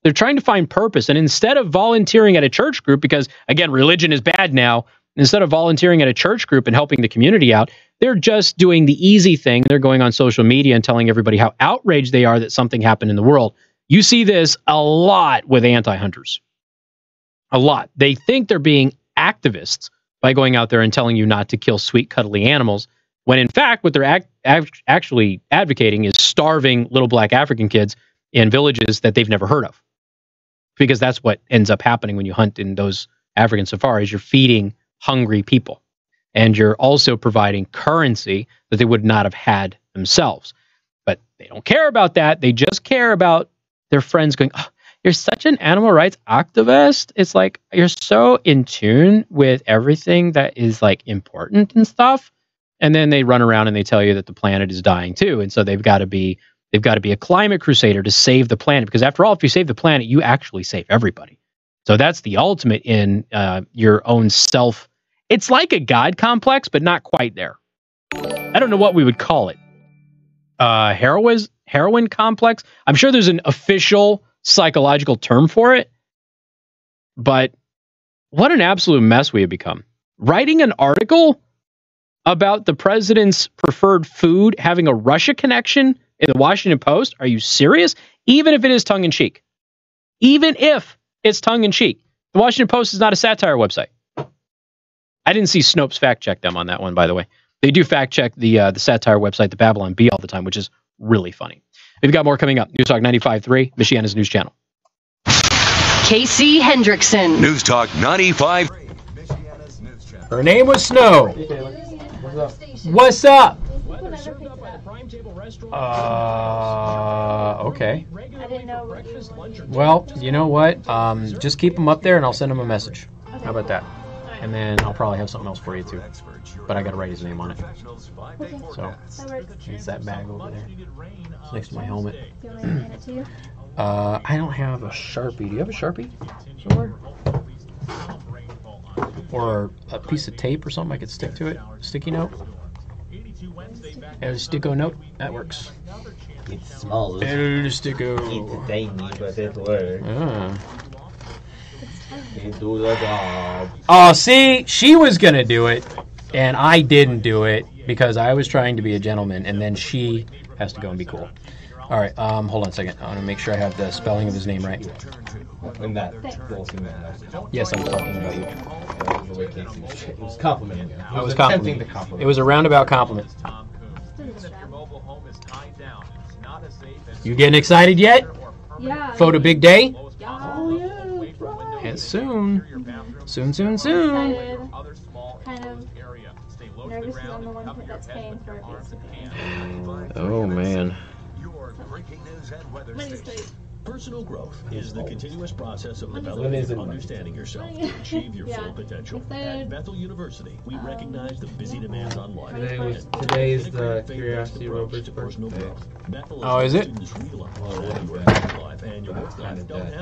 Speaker 1: They're trying to find purpose. And instead of volunteering at a church group, because again, religion is bad now, instead of volunteering at a church group and helping the community out, they're just doing the easy thing. They're going on social media and telling everybody how outraged they are that something happened in the world. You see this a lot with anti-hunters. A lot. They think they're being activists by going out there and telling you not to kill sweet, cuddly animals, when in fact, what they're actually advocating is starving little black African kids in villages that they've never heard of. Because that's what ends up happening when you hunt in those African safaris. You're feeding hungry people. And you're also providing currency that they would not have had themselves. But they don't care about that. They just care about their friends going, oh, you're such an animal rights activist. It's like, you're so in tune with everything that is like important and stuff. And then they run around and they tell you that the planet is dying too. And so they've got to be a climate crusader to save the planet. Because after all, if you save the planet, you actually save everybody. So that's the ultimate in your own self. It's like a God complex, but not quite there. I don't know what we would call it. Heroin complex. I'm sure there's an official psychological term for it. But what an absolute mess we have become. Writing an article about the president's preferred food having a Russia connection in the Washington Post? Are you serious? Even if it is tongue-in-cheek. Even if it's tongue-in-cheek. The Washington Post is not a satire website. I didn't see Snopes fact-check them on that one, by the way. They do fact-check the satire website, the Babylon Bee, all the time, which is really funny. We've got more coming up. News Talk 95.3, Michiana's news channel.
Speaker 2: Casey Hendrickson.
Speaker 8: News Talk 95.
Speaker 11: Her name was Snow. What's up? Okay. Well, you know what? Just keep them up there and I'll send him a message. How about that? And then I'll probably have something else for you too. But I gotta write his name on it. So, it's that bag over there. It's next to my helmet. I don't have a Sharpie. Do you have a Sharpie somewhere? Or a piece of tape or something I could stick to it? Sticky note? El Sticko note? That works.
Speaker 6: It's small.
Speaker 11: El Sticko.
Speaker 6: It's tiny, but it works. It do the job.
Speaker 11: Oh, see? She was going to do it, and I didn't do it because I was trying to be a gentleman, and then she has to go and be cool. All right, hold on a second. I want to make sure I have the spelling of his name right.
Speaker 6: In that
Speaker 11: Yes, I'm talking about you.
Speaker 6: It was complimenting you.
Speaker 11: I was attempting to compliment. It was a roundabout compliment. You getting excited yet?
Speaker 9: Yeah.
Speaker 11: For the big day?
Speaker 9: Oh, yeah.
Speaker 11: And soon. Soon.
Speaker 9: Excited. Kind of nervous because I'm the one that's paying for it, basically.
Speaker 11: Oh, man.
Speaker 7: Personal growth is the continuous process of developing and understanding yourself to achieve your full potential. At Bethel University, we recognize the busy demands on life.
Speaker 6: Today is the Curiosity Rover's birthday.
Speaker 11: Oh, is it?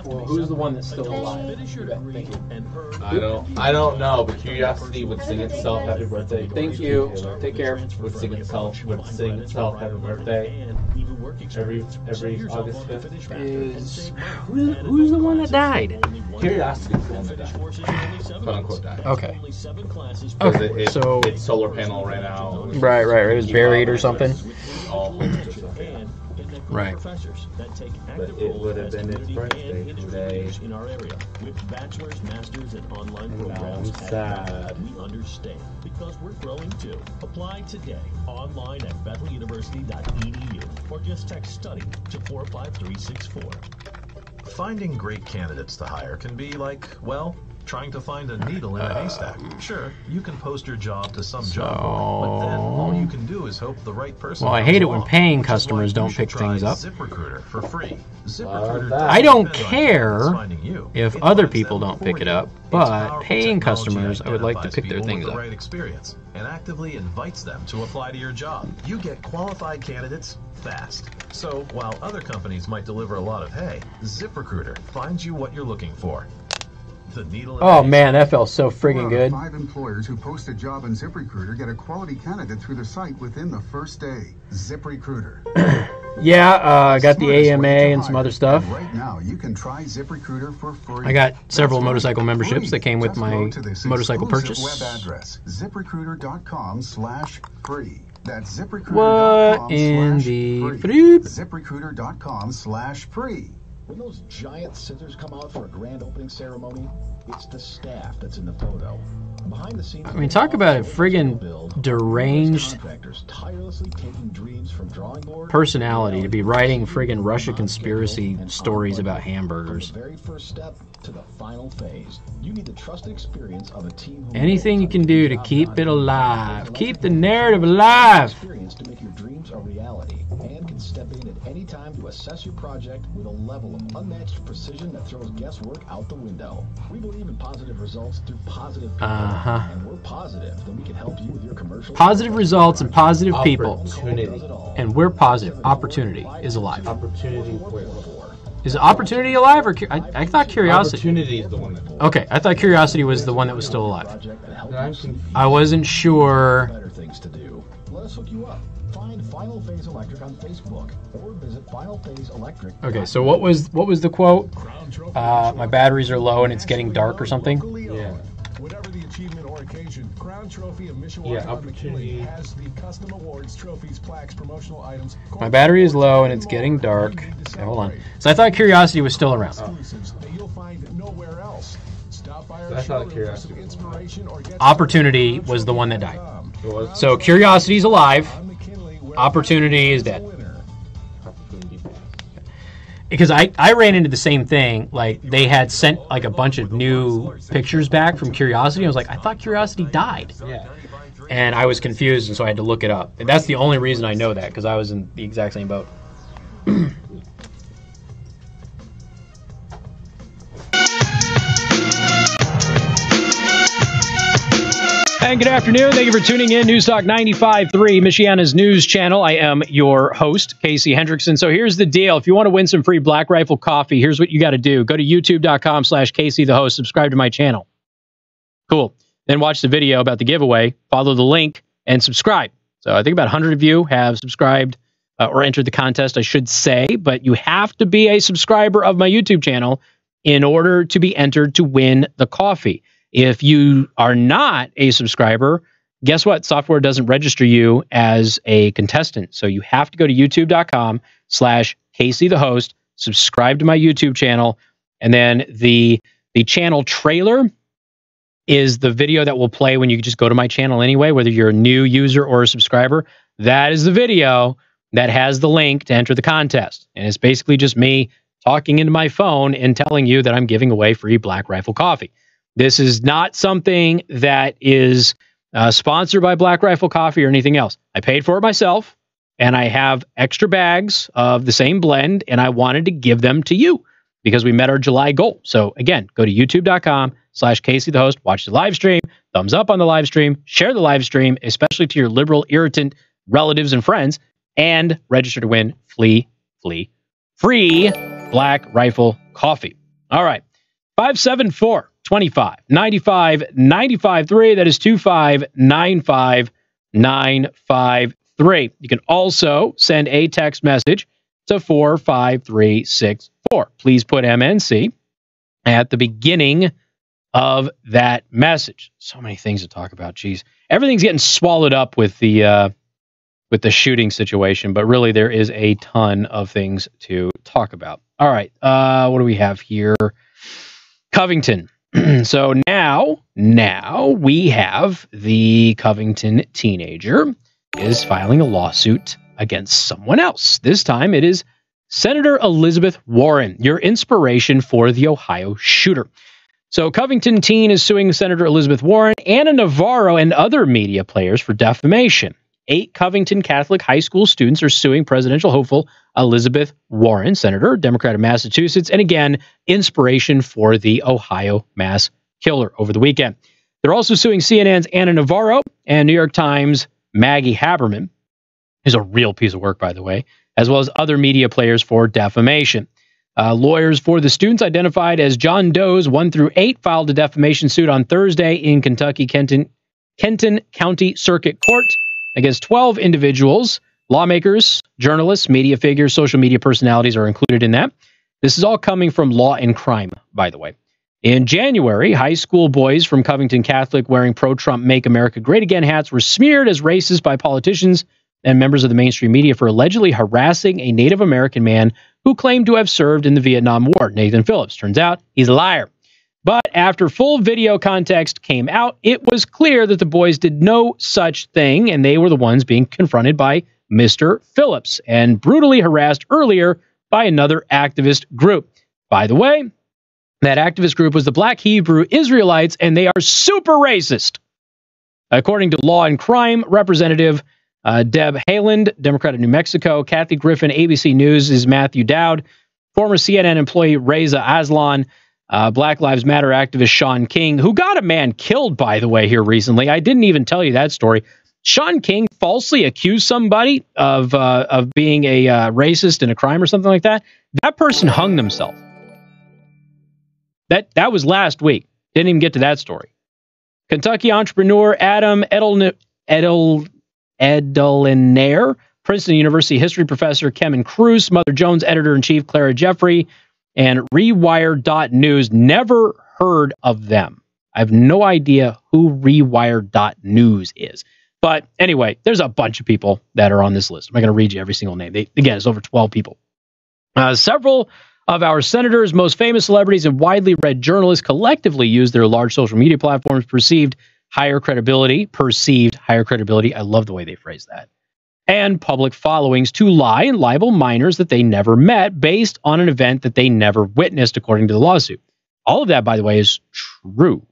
Speaker 7: Well,
Speaker 11: who's the one that's still alive?
Speaker 6: I don't know, but Curiosity would sing itself happy birthday.
Speaker 11: Thank you. Take care.
Speaker 6: Would sing itself happy birthday. Every August 5th.
Speaker 11: Who's the one that died?
Speaker 6: Curiosity is the one that died. Quote unquote died.
Speaker 11: Okay.
Speaker 6: Okay,
Speaker 11: So
Speaker 6: its solar panel ran out.
Speaker 11: right. It was buried or something.
Speaker 6: All sorts of stuff.
Speaker 11: Right.
Speaker 6: But it would have been its birthday today.
Speaker 7: In our area, with bachelor's, master's, and online programs.
Speaker 6: I'm sad.
Speaker 7: We understand because we're growing too. Apply today online at betheluniversity.edu or just text study to 45364.
Speaker 12: Finding great candidates to hire can be like, well, trying to find a needle in a haystack. Sure, you can post your job to some job board, but then all you can do is hope the right person.
Speaker 11: Well, I hate it when paying customers don't pick things up.
Speaker 12: ZipRecruiter for free. ZipRecruiter
Speaker 11: I don't care if other people don't pick it up, but paying customers, I would like to pick their things up.
Speaker 12: Right experience and actively invites them to apply to your job. You get qualified candidates fast. So while other companies might deliver a lot of hay, ZipRecruiter finds you what you're looking for.
Speaker 11: Oh man, that felt so friggin' good.
Speaker 13: 5 employers who post a job on ZipRecruiter get a quality candidate through the site within the first day. ZipRecruiter.
Speaker 11: Yeah, I got the AMA and some other stuff.
Speaker 13: Right now, you can try ZipRecruiter for free.
Speaker 11: I got several motorcycle memberships that came with my motorcycle purchase.
Speaker 13: Web address, ZipRecruiter.com/free. That's
Speaker 11: What in the
Speaker 13: ZipRecruiter.com/free. ZipRecruiter.com/free.
Speaker 14: When those giant scissors come out for a grand opening ceremony, it's the staff that's in the photo. Behind the scenes,
Speaker 11: I mean, talk about a friggin' deranged personality to be writing friggin' Russia conspiracy stories about hamburgers.
Speaker 14: Very first step to the final phase. You need the trusted experience of a team who
Speaker 11: Anything you can do to keep it alive. Keep the narrative alive.
Speaker 14: Experience to make your dreams a reality and can step in at any time to assess your project with a level of unmatched precision that throws guesswork out the window. We believe in positive results through positive people. And we're positive that we can help you with your commercial.
Speaker 11: Positive results and positive people. And we're positive. Opportunity is alive.
Speaker 6: Opportunity where?
Speaker 11: Is opportunity alive or I thought curiosity?
Speaker 6: Opportunity is the one that.
Speaker 11: Okay, I thought curiosity was the one that was still alive.
Speaker 6: I'm confused.
Speaker 11: I wasn't sure.
Speaker 14: Better things to do. Let us hook you up. Find Final Phase Electric on Facebook or visit Final Phase Electric.
Speaker 11: Okay, so what was the quote? My batteries are low and it's getting dark or something.
Speaker 6: Yeah.
Speaker 5: Whatever the achievement or occasion, Crown Trophy of Mishawaka
Speaker 6: Yeah, opportunity.
Speaker 5: has the custom awards, trophies, plaques, promotional items.
Speaker 11: My battery is low and it's getting dark. Okay, hold on. So I thought curiosity was still around.
Speaker 5: Exclusives that you'll find nowhere else. Stop by our
Speaker 6: I thought
Speaker 5: showroom for some
Speaker 6: curiosity.
Speaker 5: inspiration or get
Speaker 11: Opportunity was the one that died.
Speaker 6: It was
Speaker 11: So curiosity is alive. Opportunity is dead.
Speaker 6: opportunity.
Speaker 11: Because I ran into the same thing. Like, they had sent like a bunch of new pictures back from Curiosity. I was like, I thought Curiosity died.
Speaker 6: Yeah.
Speaker 11: And I was confused, and so I had to look it up. And that's the only reason I know that, because I was in the exact same boat. And good afternoon. Thank you for tuning in. Newstalk 95.3, Michiana's news channel. I am your host, Casey Hendrickson. So here's the deal. If you want to win some free Black Rifle coffee, here's what you got to do. Go to youtube.com/Casey the host. Subscribe to my channel. Cool. Then watch the video about the giveaway. Follow the link and subscribe. So I think about 100 of you have subscribed or entered the contest, I should say. But you have to be a subscriber of my YouTube channel in order to be entered to win the coffee. If you are not a subscriber, guess what? Software doesn't register you as a contestant. So you have to go to youtube.com/Casey the host, subscribe to my YouTube channel, and then the channel trailer is the video that will play when you just go to my channel anyway, whether you're a new user or a subscriber. That is the video that has the link to enter the contest. And it's basically just me talking into my phone and telling you that I'm giving away free Black Rifle coffee. This is not something that is sponsored by Black Rifle Coffee or anything else. I paid for it myself, and I have extra bags of the same blend, and I wanted to give them to you because we met our July goal. So again, go to youtube.com/Casey the host, watch the live stream, thumbs up on the live stream, share the live stream, especially to your liberal, irritant relatives and friends, and register to win free Black Rifle coffee. All right, 574-25-95-95-3. That is 25-95-953. You can also send a text message to 45364. Please put MNC at the beginning of that message. So many things to talk about. Jeez, everything's getting swallowed up with the shooting situation, but really there is a ton of things to talk about. All right, what do we have here? Covington. So now we have the Covington teenager is filing a lawsuit against someone else. This time it is Senator Elizabeth Warren, your inspiration for the Ohio shooter. So Covington teen is suing Senator Elizabeth Warren, Anna Navarro, and other media players for defamation. 8 Covington Catholic high school students are suing presidential hopeful Elizabeth Warren, Senator, Democrat of Massachusetts, and again, inspiration for the Ohio mass killer over the weekend. They're also suing CNN's Anna Navarro and New York Times' Maggie Haberman, who's a real piece of work, by the way, as well as other media players for defamation. Lawyers for the students identified as John Doe's 1 through 8 filed a defamation suit on Thursday in Kentucky Kenton County Circuit Court against 12 individuals
Speaker 1: Lawmakers, journalists, media figures, social media personalities are included in that. This is all coming from Law and Crime, by the way. In January, high school boys from Covington Catholic wearing pro-Trump Make America Great Again hats were smeared as racist by politicians and members of the mainstream media for allegedly harassing a Native American man who claimed to have served in the Vietnam War, Nathan Phillips. Turns out he's a liar. But after full video context came out, it was clear that the boys did no such thing, and they were the ones being confronted by Mr. Phillips and brutally harassed earlier by another activist group. By the way, that activist group was the Black Hebrew Israelites, and they are super racist. According to Law and Crime Representative Deb Haaland, Democrat of New Mexico, Kathy Griffin, ABC News' Matthew Dowd, former CNN employee Reza Aslan, Black Lives Matter activist Sean King, who got a man killed, by the way, here recently. I didn't even tell you that story. Sean King falsely accused somebody of being a racist in a crime or something like that. That person hung themselves. That was last week. Didn't even get to that story. Kentucky entrepreneur Adam Edelinaire, Princeton University history professor Kevin Cruz, Mother Jones editor-in-chief Clara Jeffrey, and Rewire.news. Never heard of them. I have no idea who Rewire.news is. But anyway, there's a bunch of people that are on this list. I'm not going to read you every single name. Again, it's over 12 people. Several of our senators, most famous celebrities, and widely read journalists collectively use their large social media platforms perceived higher credibility. I love the way they phrase that. And public followings to lie and libel minors that they never met based on an event that they never witnessed, according to the lawsuit. All of that, by the way, is true.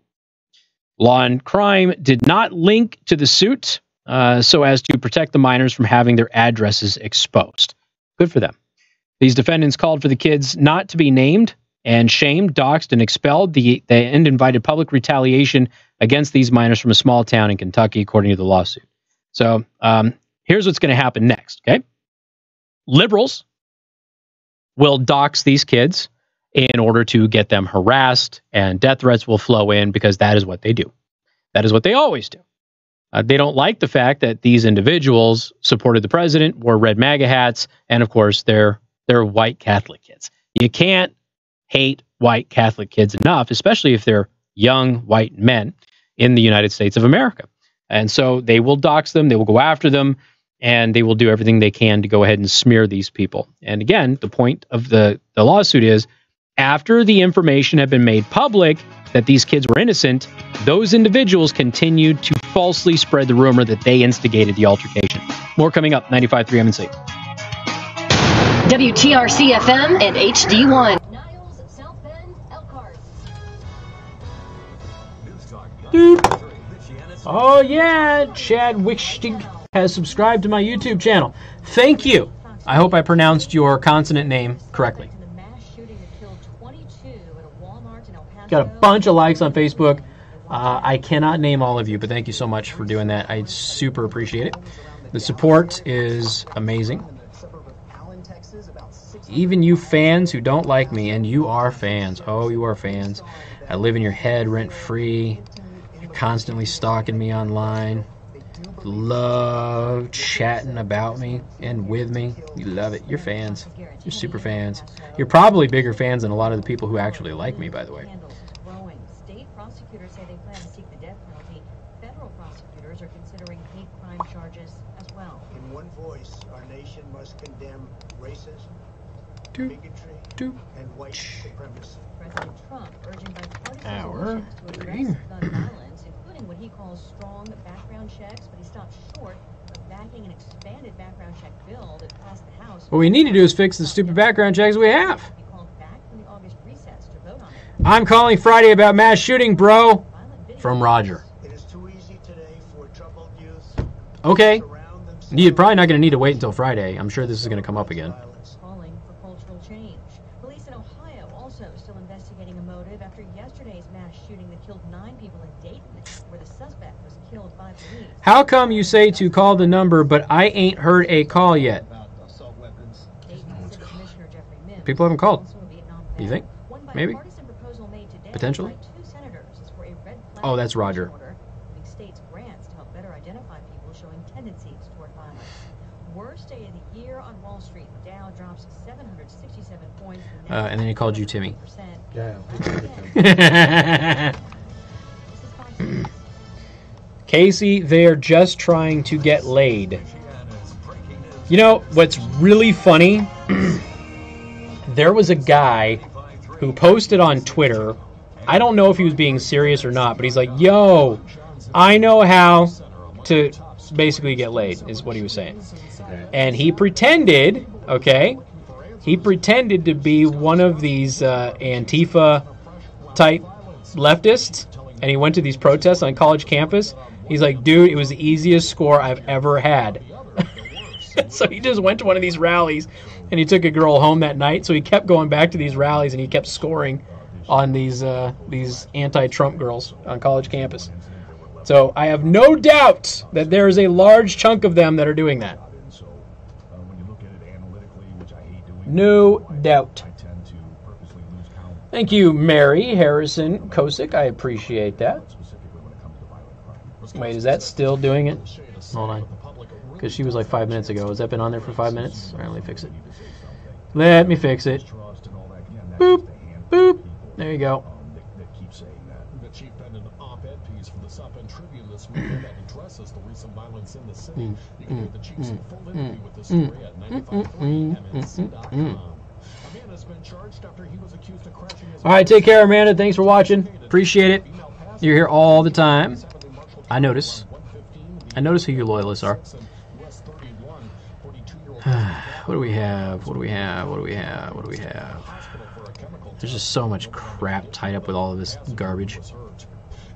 Speaker 1: Law and Crime did not link to the suit so as to protect the minors from having their addresses exposed. Good for them. These defendants called for the kids not to be named and shamed, doxxed, and expelled. They invited public retaliation against these minors from a small town in Kentucky, according to the lawsuit. So here's what's going to happen next, okay? Liberals will dox these kids in order to get them harassed, and death threats will flow in because that is what they do. That is what they always do. They don't like the fact that these individuals supported the president, wore red MAGA hats, and of course, they're white Catholic kids. You can't hate white Catholic kids enough, especially if they're young white men in the United States of America. And so they will dox them, they will go after them, and they will do everything they can to go ahead and smear these people. And again, the point of the lawsuit is, after the information had been made public that these kids were innocent, those individuals continued to falsely spread the rumor that they instigated the altercation. More coming up, 95.3 MNC.
Speaker 2: WTRC FM and HD1.
Speaker 11: Dude. Oh yeah, Chad Wichtig has subscribed to my YouTube channel. Thank you. I hope I pronounced your consonant name correctly. Got a bunch of likes on Facebook. I cannot name all of you, but thank you so much for doing that. I super appreciate it. The support is amazing. Even you fans who don't like me, and you are fans. Oh, you are fans. I live in your head rent-free. You're constantly stalking me online. Love chatting about me and with me. You love it. You're fans. You're super fans. You're probably bigger fans than a lot of the people who actually like me, by the way.
Speaker 15: State prosecutors say they plan to seek the death penalty. Federal prosecutors are considering hate crime charges as well.
Speaker 16: In one voice, our nation must condemn racism, bigotry, and white supremacy.
Speaker 15: President Trump urging bipartisan solutions to address gun violence, including what he calls strong background checks, but he stopped short of backing an expanded background check bill that passed the House.
Speaker 11: What we need to do is fix the stupid background checks we have. I'm calling Friday about mass shooting, bro. From Roger. Okay. You're probably not going to need to wait until Friday. I'm sure this is going to come up again.
Speaker 15: Calling for cultural change. Police in Ohio also still investigating a motive after yesterday's mass shooting that killed 9 people in Dayton, where the suspect was killed by police.
Speaker 11: How come you say to call the number, but I ain't heard a call yet? People haven't called. You think? Maybe? Potentially? Oh, that's Roger.
Speaker 15: States grants to help better identify people showing tendencies toward violence. Worst day of the year on Wall Street. Dow drops 767 points.
Speaker 11: And then he called you Timmy.
Speaker 6: Yeah.
Speaker 11: Casey, they're just trying to get laid. You know, what's really funny? There was a guy who posted on Twitter. I don't know if he was being serious or not, but he's like, yo, I know how to basically get laid, is what he was saying. And he pretended, okay, he pretended to be one of these Antifa-type leftists, and he went to these protests on college campus. He's like, dude, it was the easiest score I've ever had. So he just went to one of these rallies, and he took a girl home that night, so he kept going back to these rallies, and he kept scoring on these anti-Trump girls on college campus. So I have no doubt that there is a large chunk of them that are doing that. No doubt. Thank you, Mary Harrison Kosick. I appreciate that. Wait, is that still doing it? Hold on. Because she was like 5 minutes ago. Has that been on there for 5 minutes? All right, let me fix it. Let me fix it. Boop. Boop. There you go.
Speaker 14: The chief penned an op-ed piece for the South Bend Tribune this morning that addresses the recent violence in the city. You can hear the chief's full interview with this story at 953mnc.com. A man has been charged after he was accused of crashing his...
Speaker 11: All right, take care, Amanda. Thanks for watching. Appreciate it. You're here all the time. I notice. I notice who your loyalists are. What do we have? What do we have? What do we have? What do we have? There's just so much crap tied up with all of this garbage.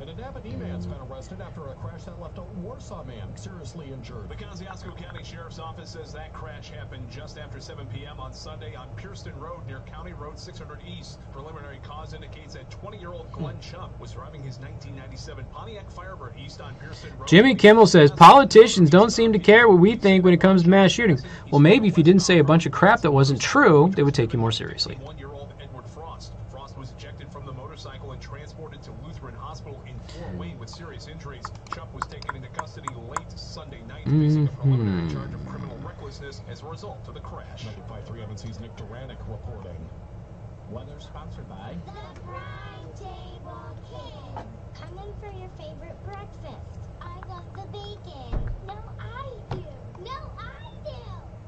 Speaker 14: And a Napanee man's been arrested after a crash that left a Warsaw man seriously injured.
Speaker 5: The Kosciuszko County Sheriff's Office says that crash happened just after 7 p.m. on Sunday on Pierston Road near County Road 600 East. Preliminary cause indicates that 20-year-old Glenn Chump was driving his 1997 Pontiac Firebird east on Pierston Road.
Speaker 11: Jimmy Kimmel says, politicians don't seem to care what we think when it comes to mass shootings. Well, maybe if you didn't say a bunch of crap that wasn't true, they would take you more seriously.
Speaker 5: Motorcycle and transported to Lutheran Hospital in Fort Wayne with serious injuries. Chump was taken into custody late Sunday night, facing a preliminary charge of criminal recklessness as a result of the crash.
Speaker 14: 95.3 MNC's Nick Duranick reporting.
Speaker 17: Weather sponsored by
Speaker 9: The Prime Table King. Come in for your favorite breakfast. I love the bacon. No, I do. No, I do.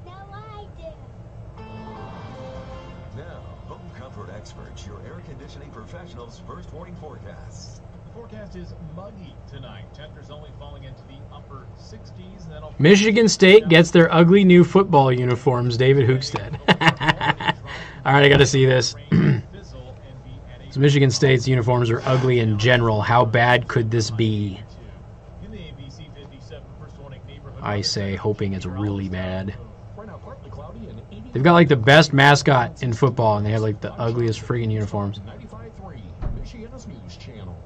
Speaker 9: No, I do.
Speaker 3: Now, Home Comfort Experts, your air conditioning professionals' first warning forecasts.
Speaker 5: The forecast is muggy tonight. Temperatures only falling into the upper 60s. Then
Speaker 11: Michigan State gets their ugly new football uniforms, David Hookstead. All right, I got to see this. So Michigan State's uniforms are ugly in general. How bad could this be? I say, hoping it's really bad. They've got like the best mascot in football, and they have like the ugliest friggin' uniforms.
Speaker 14: 95.3 Michiana's News Channel.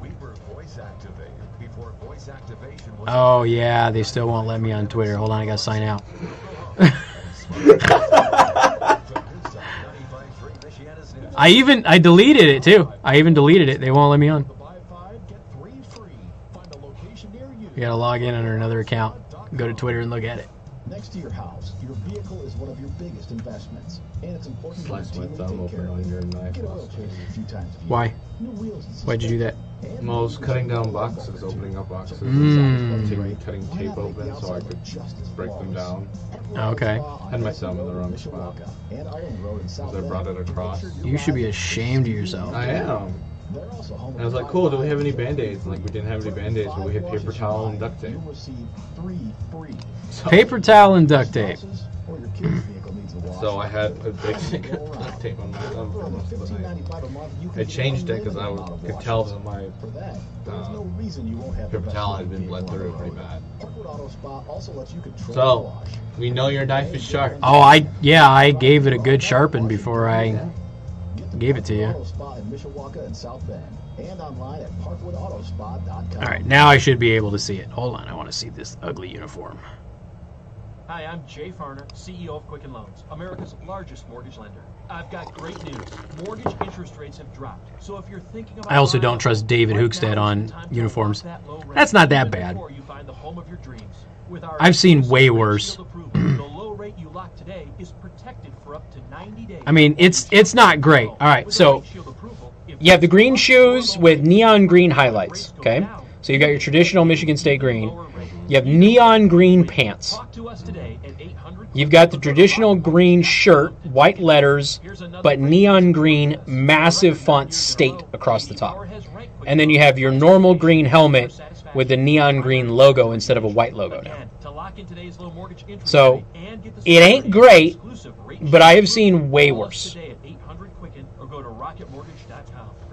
Speaker 3: We were voice activated before voice activation was...
Speaker 11: Oh yeah, they still won't let me on Twitter. Hold on, I gotta sign out. I deleted it too. I even deleted it. They won't let me on. You gotta log in under another account. Go to Twitter and look at it.
Speaker 14: Next to your house, your vehicle is one of your biggest investments, and it's important to routinely take care of it. Get oil changes a few times a year.
Speaker 11: Why?
Speaker 14: New wheels and
Speaker 11: Why'd you do that?
Speaker 6: I was cutting down boxes, opening up boxes, cutting tape open so I could break them down.
Speaker 11: Okay.
Speaker 6: Had my thumb in the wrong spot. As I brought it across.
Speaker 11: You should be ashamed of yourself.
Speaker 6: I am. And I was like, cool, do we have any Band-Aids? And like, we didn't have any Band-Aids, but we had paper towel and duct tape.
Speaker 11: So, paper towel and duct tape.
Speaker 6: So I had a big stick of duct tape on my thumb for most of the night. I changed it because I could tell that my paper towel had been bled through pretty bad. So, we know your knife is sharp.
Speaker 11: Oh, I gave it a good sharpen before I gave it to you. Alright, now I should be able to see it. Hold on, I want to see this ugly uniform.
Speaker 4: Hi, I'm Jay Farner, CEO of Quicken Loans, America's largest mortgage lender. I've got great news. Mortgage interest rates have dropped. So if you're thinking about
Speaker 11: I also don't trust David Hookstead on uniforms. That's not that bad.
Speaker 4: You find the home of your dreams. With our
Speaker 11: I've seen way worse.
Speaker 4: the low rate you lock today is protected for up to 90 days.
Speaker 11: I mean, it's not great. All right, so you have the green shoes with neon green highlights, okay? So you got your traditional Michigan State green. You have neon green pants. You've got the traditional green shirt, white letters, but neon green, massive font state across the top. And then you have your normal green helmet with the neon green logo instead of a white logo now. So it ain't great, but I have seen way worse.
Speaker 18: For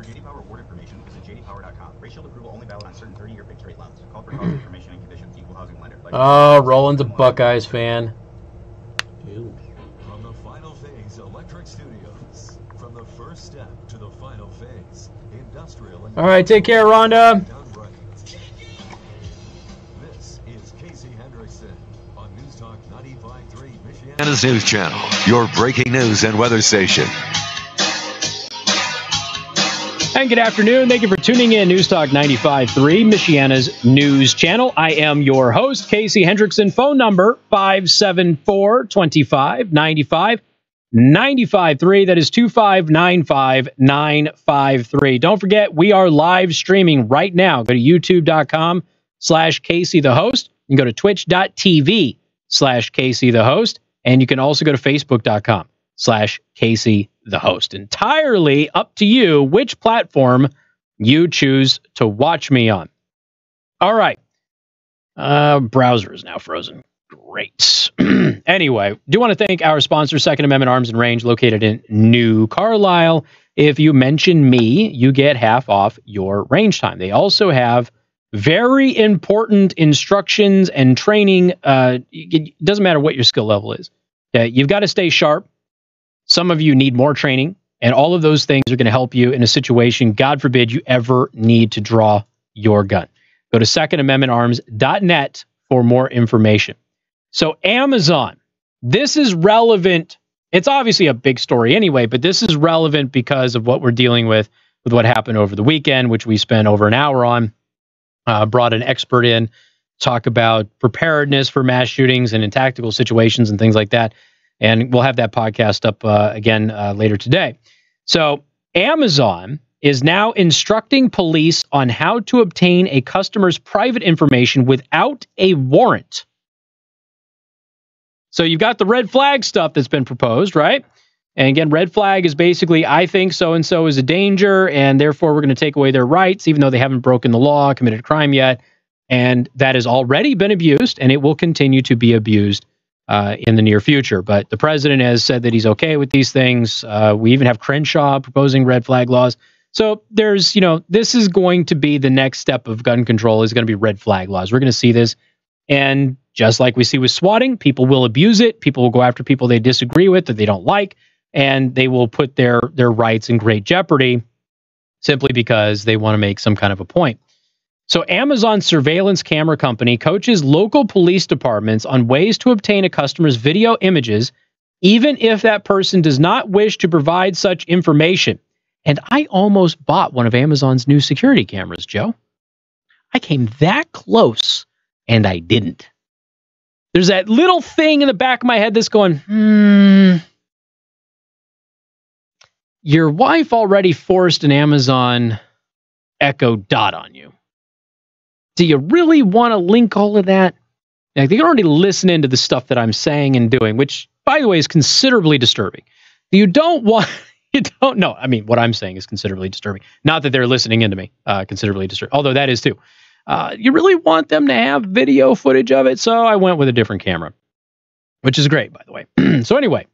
Speaker 18: JD Power award information, visit jdpower.com. Rate shield approval only valid on certain 30-year fixed rate loans. Call for cost information and conditions. Equal housing lender.
Speaker 11: Oh, Roland's a Buckeyes fan.
Speaker 3: From the Final Phase Electric Studios, from the first step to the final phase, industrial.
Speaker 11: All right, take care, Rhonda.
Speaker 3: This is Casey Hendrickson on News Talk 95.3 Michigan.
Speaker 8: Michiana's News Channel, your breaking news and weather station.
Speaker 1: And good afternoon. Thank you for tuning in. News Talk 95.3, Michiana's news channel. I am your host, Casey Hendrickson. Phone number 574-2595. 95.3. That is 2595953. Don't forget, we are live streaming right now. Go to youtube.com/Casey the host. You can go to twitch.tv/Casey the host. And you can also go to facebook.com/Casey the host. Entirely up to you which platform you choose to watch me on. All right. Browser is now frozen. Great. Anyway, do want to thank our sponsor, Second Amendment Arms and Range, located in New Carlisle. If you mention me, you get half off your range time. They also have very important instructions and training. It doesn't matter what your skill level is. You've got to stay sharp. Some of you need more training, and all of those things are going to help you in a situation, God forbid, you ever need to draw your gun. Go to secondamendmentarms.net for more information. So Amazon, this is relevant. It's obviously a big story anyway, but this is relevant because of what we're dealing with what happened over the weekend, which we spent over an hour on. Brought an expert in, talk about preparedness for mass shootings and in tactical situations and things like that. And we'll have that podcast up again later today. So Amazon is now instructing police on how to obtain a customer's private information without a warrant. So you've got the red flag stuff that's been proposed, right? And again, red flag is basically, I think so-and-so is a danger, and therefore we're going to take away their rights, even though they haven't broken the law, committed a crime yet. And that has already been abused, and it will continue to be abused in the near future. But the president has said that he's okay with these things. We even have Crenshaw proposing red flag laws. So there's, this is going to be the next step of gun control is going to be red flag laws. We're going to see this. And just like we see with swatting, people will abuse it. People will go after people they disagree with, that they don't like, and they will put their rights in great jeopardy simply because they want to make some kind of a point. So Amazon surveillance camera company coaches local police departments on ways to obtain a customer's video images, even if that person does not wish to provide such information. And I almost bought one of Amazon's new security cameras, Joe. I came that close, and I didn't. There's that little thing in the back of my head that's going, your wife already forced an Amazon Echo Dot on you. Do you really want to link all of that? Like, they can already listen into the stuff that I'm saying and doing, which, by the way, is considerably disturbing. You don't know. I mean, what I'm saying is considerably disturbing. Not that they're listening into me, considerably disturbing, although that is too. You really want them to have video footage of it, so I went with a different camera, which is great, by the way. So anyway,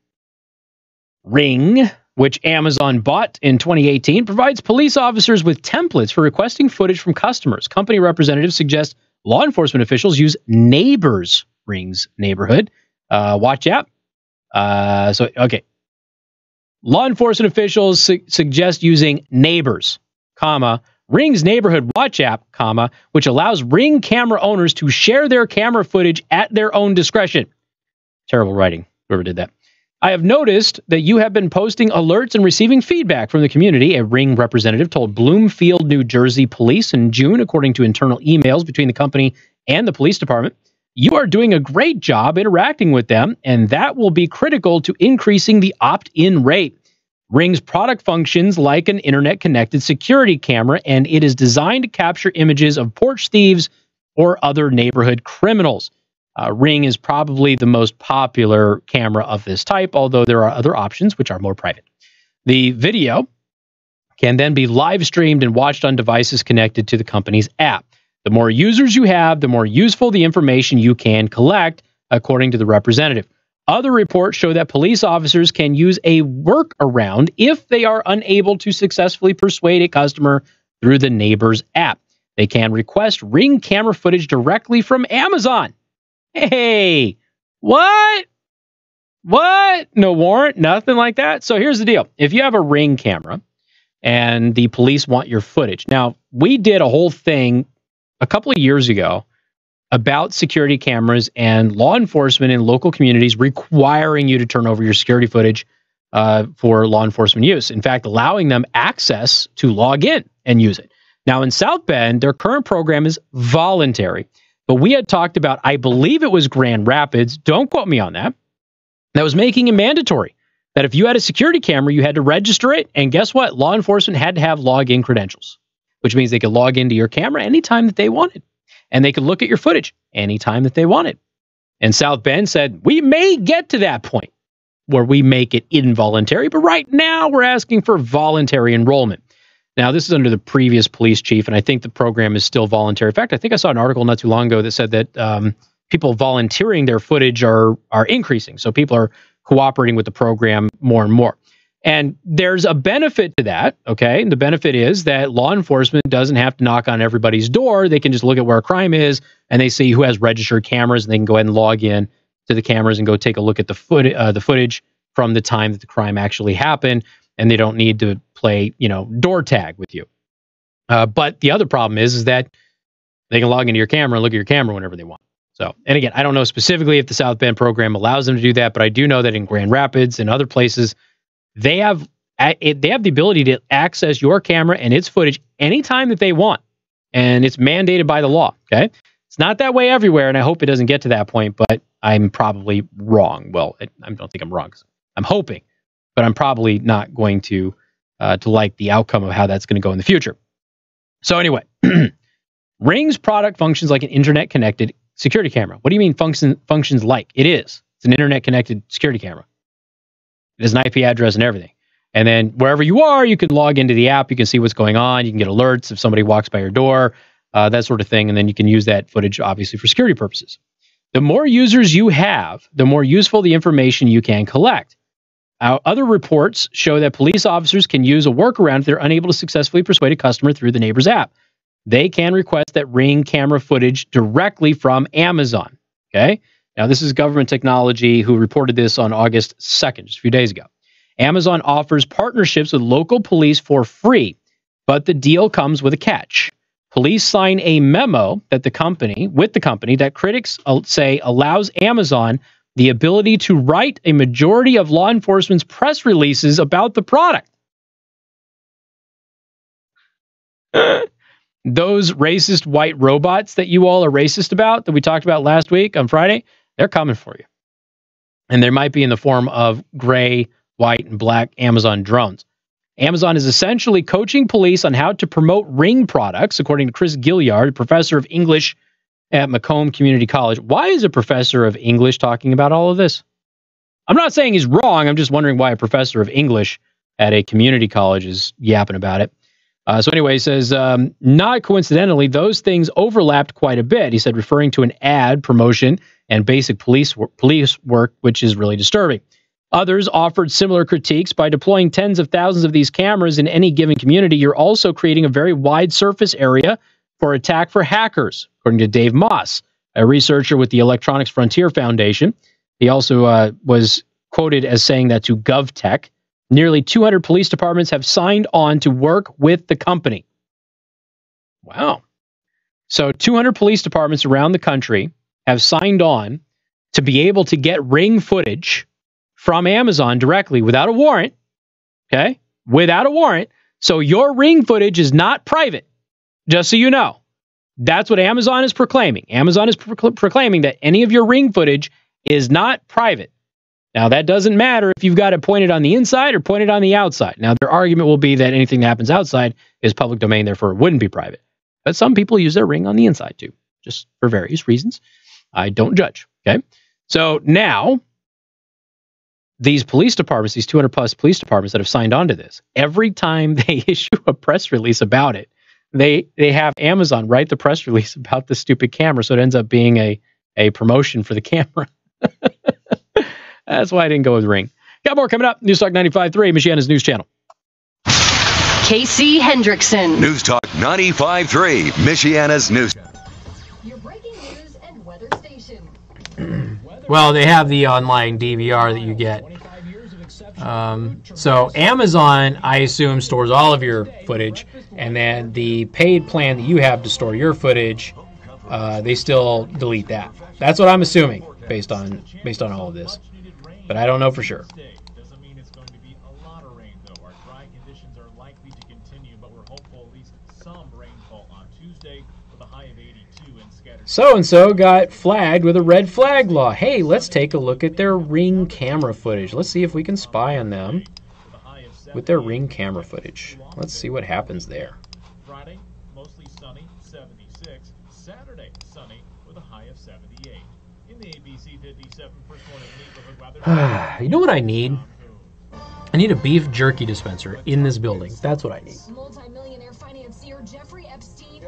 Speaker 1: Ring, which Amazon bought in 2018, provides police officers with templates for requesting footage from customers. Company representatives suggest law enforcement officials use Neighbors Ring's neighborhood watch app. Okay. Law enforcement officials suggest using Neighbors, Ring's neighborhood watch app, which allows Ring camera owners to share their camera footage at their own discretion. Terrible writing, whoever did that. I have noticed that you have been posting alerts and receiving feedback from the community, a Ring representative told Bloomfield, New Jersey police in June, according to internal emails between the company and the police department. you are doing a great job interacting with them, and that will be critical to increasing the opt-in rate. Ring's product functions like an internet-connected security camera, and it is designed to capture images of porch thieves or other neighborhood criminals. Ring is probably the most popular camera of this type, although there are other options which are more private. The video can then be live streamed and watched on devices connected to the company's app. The more users you have, the more useful the information you can collect, according to the representative. Other reports show that police officers can use a workaround if they are unable to successfully persuade a customer through the neighbor's app. They can request Ring camera footage directly from Amazon. Hey, what? What? No warrant? Nothing like that? So here's the deal. If you have a Ring camera and the police want your footage. Now, we did a whole thing a couple of years ago about security cameras and law enforcement in local communities requiring you to turn over your security footage for law enforcement use. In fact, allowing them access to log in and use it. Now, in South Bend, their current program is voluntary. But we had talked about, I believe it was Grand Rapids, don't quote me on that, that was making it mandatory. That if you had a security camera, you had to register it. And guess what? Law enforcement had to have login credentials, which means they could log into your camera anytime that they wanted. And they could look at your footage anytime that they wanted. And South Bend said, we may get to that point where we make it involuntary, but right now we're asking for voluntary enrollment. Now, this is under the previous police chief, and I think the program is still voluntary. In fact, I think I saw an article not too long ago that said that people volunteering their footage are increasing. So people are cooperating with the program more and more. And there's a benefit to that, okay? And the benefit is that law enforcement doesn't have to knock on everybody's door. They can just look at where a crime is, and they see who has registered cameras, and they can go ahead and log in to the cameras and go take a look at the footage from the time that the crime actually happened, and they don't need to play, door tag with you. But the other problem is that they can log into your camera and look at your camera whenever they want. So, and again, I don't know specifically if the South Bend program allows them to do that, but I do know that in Grand Rapids and other places, they have the ability to access your camera and its footage anytime that they want. And it's mandated by the law, okay? It's not that way everywhere, and I hope it doesn't get to that point, but I'm probably wrong. Well, I don't think I'm wrong. I'm hoping, but I'm probably not going to like the outcome of how that's going to go in the future. So anyway, Ring's product functions like an internet-connected security camera. What do you mean functions like? It is. It's an internet-connected security camera. It has an IP address and everything. And then wherever you are, you can log into the app. You can see what's going on. You can get alerts if somebody walks by your door, that sort of thing. And then you can use that footage, obviously, for security purposes. The more users you have, the more useful the information you can collect. Other reports show that police officers can use a workaround if they're unable to successfully persuade a customer through the neighbor's app. They can request that Ring camera footage directly from Amazon. Okay? Now, this is Government Technology who reported this on August 2nd, just a few days ago. Amazon offers partnerships with local police for free, but the deal comes with a catch. Police sign a memo that the company that critics say allows Amazon the ability to write a majority of law enforcement's press releases about the product. Those racist white robots that you all are racist about, that we talked about last week on Friday, they're coming for you. And they might be in the form of gray, white, and black Amazon drones. Amazon is essentially coaching police on how to promote Ring products, according to Chris Gilliard, professor of English at Macomb Community College. Why is a professor of English talking about all of this? I'm not saying he's wrong. I'm just wondering why a professor of English at a community college is yapping about it. So anyway, he says, not coincidentally, those things overlapped quite a bit. He said, referring to an ad promotion and basic police work, which is really disturbing. Others offered similar critiques. By deploying tens of thousands of these cameras in any given community, you're also creating a very wide surface area for attack for hackers, according to Dave Moss, a researcher with the Electronics Frontier Foundation. He also was quoted as saying that to GovTech, nearly 200 police departments have signed on to work with the company. Wow. So 200 police departments around the country have signed on to be able to get Ring footage from Amazon directly without a warrant. Okay? Without a warrant. So your Ring footage is not private, just so you know. That's what Amazon is proclaiming. Amazon is proclaiming that any of your Ring footage is not private. Now, that doesn't matter if you've got it pointed on the inside or pointed on the outside. Now, their argument will be that anything that happens outside is public domain, therefore it wouldn't be private. But some people use their Ring on the inside too, just for various reasons. I don't judge, okay? So now, these police departments, these 200 plus police departments that have signed on to this, every time they issue a press release about it, they have Amazon write the press release about the stupid camera, so it ends up being a promotion for the camera. That's why I didn't go with Ring. Got more coming up. News Talk 95.3, Michiana's news channel.
Speaker 2: Casey Hendrickson.
Speaker 8: News Talk 95.3, Michiana's news.
Speaker 2: Your breaking news and weather station.
Speaker 11: Well, they have the online DVR that you get. So Amazon, I assume, stores all of your footage, and then the paid plan that you have to store your footage, they still delete that. That's what I'm assuming based on all of this, but I don't know for sure.
Speaker 5: Doesn't mean it's going to be a lot of rain, though. Our dry conditions are likely to continue, but we're hopeful at least some rainfall on Tuesday with a high of 82 and scattered.
Speaker 11: So-and-so got flagged with a red flag law. Hey, let's take a look at their Ring camera footage. Let's see if we can spy on them with their Ring camera footage. Let's see what happens there.
Speaker 5: Friday, mostly sunny, 76. Saturday, sunny with a high of 78. In the ABC 57 first morning neighborhood weather.
Speaker 11: You know what I need? I need a beef jerky dispenser in this building. That's what I need.
Speaker 19: Multi-millionaire financier Jeffrey Epstein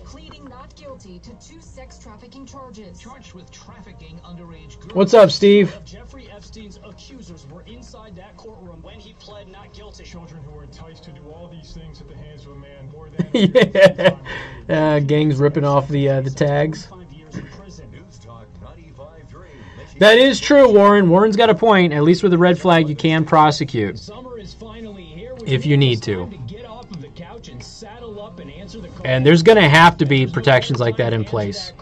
Speaker 19: pleading not guilty to 2 sex trafficking charges.
Speaker 20: Charged with trafficking underage girls.
Speaker 11: What's up, Steve?
Speaker 20: Jeffrey Epstein's accusers were inside that courtroom when he pled not guilty.
Speaker 5: Children who were enticed to do all these things at the hands of a man more than
Speaker 11: yeah. Gangs ripping off the tags. That is true, Warren. Warren's got a point. At least with a red flag, you can prosecute if you need to. And there's going to have to be protections like that in place.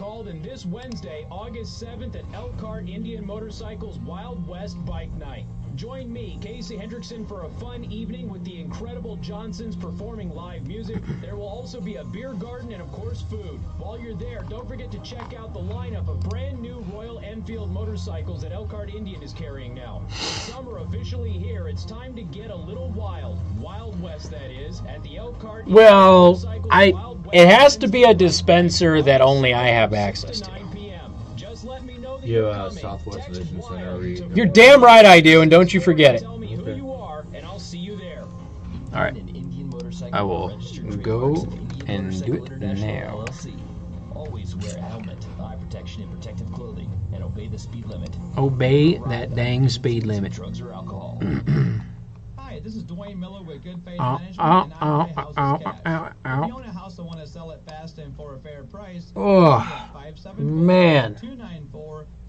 Speaker 20: This Wednesday, August 7th at Elkhart Indian Motorcycles Wild West Bike Night. Join me, Casey Hendrickson, for a fun evening with the incredible Johnsons performing live music. There will also be a beer garden and, of course, food. While you're there, don't forget to check out the lineup of brand new Royal Enfield motorcycles that Elkhart Indian is carrying now. With summer officially here, it's time to get a little wild. Wild West, that is, at the Elkhart.
Speaker 11: Well, it has to be a dispenser that only I have access to.
Speaker 6: You have a Southwest Vision Center.
Speaker 11: You're damn right I do, and don't you forget it.
Speaker 6: Okay.
Speaker 11: All right. I will go and do it now.
Speaker 14: Always wear a helmet, eye protection, and protective clothing, and obey the speed limit.
Speaker 11: Obey that dang speed limit.
Speaker 14: Drugs or alcohol.
Speaker 21: Hi, this is Dwayne Miller with Good Faith Management, and I buy houses cash. If you own a house and want to sell it fast and for a fair price,
Speaker 11: oh, man.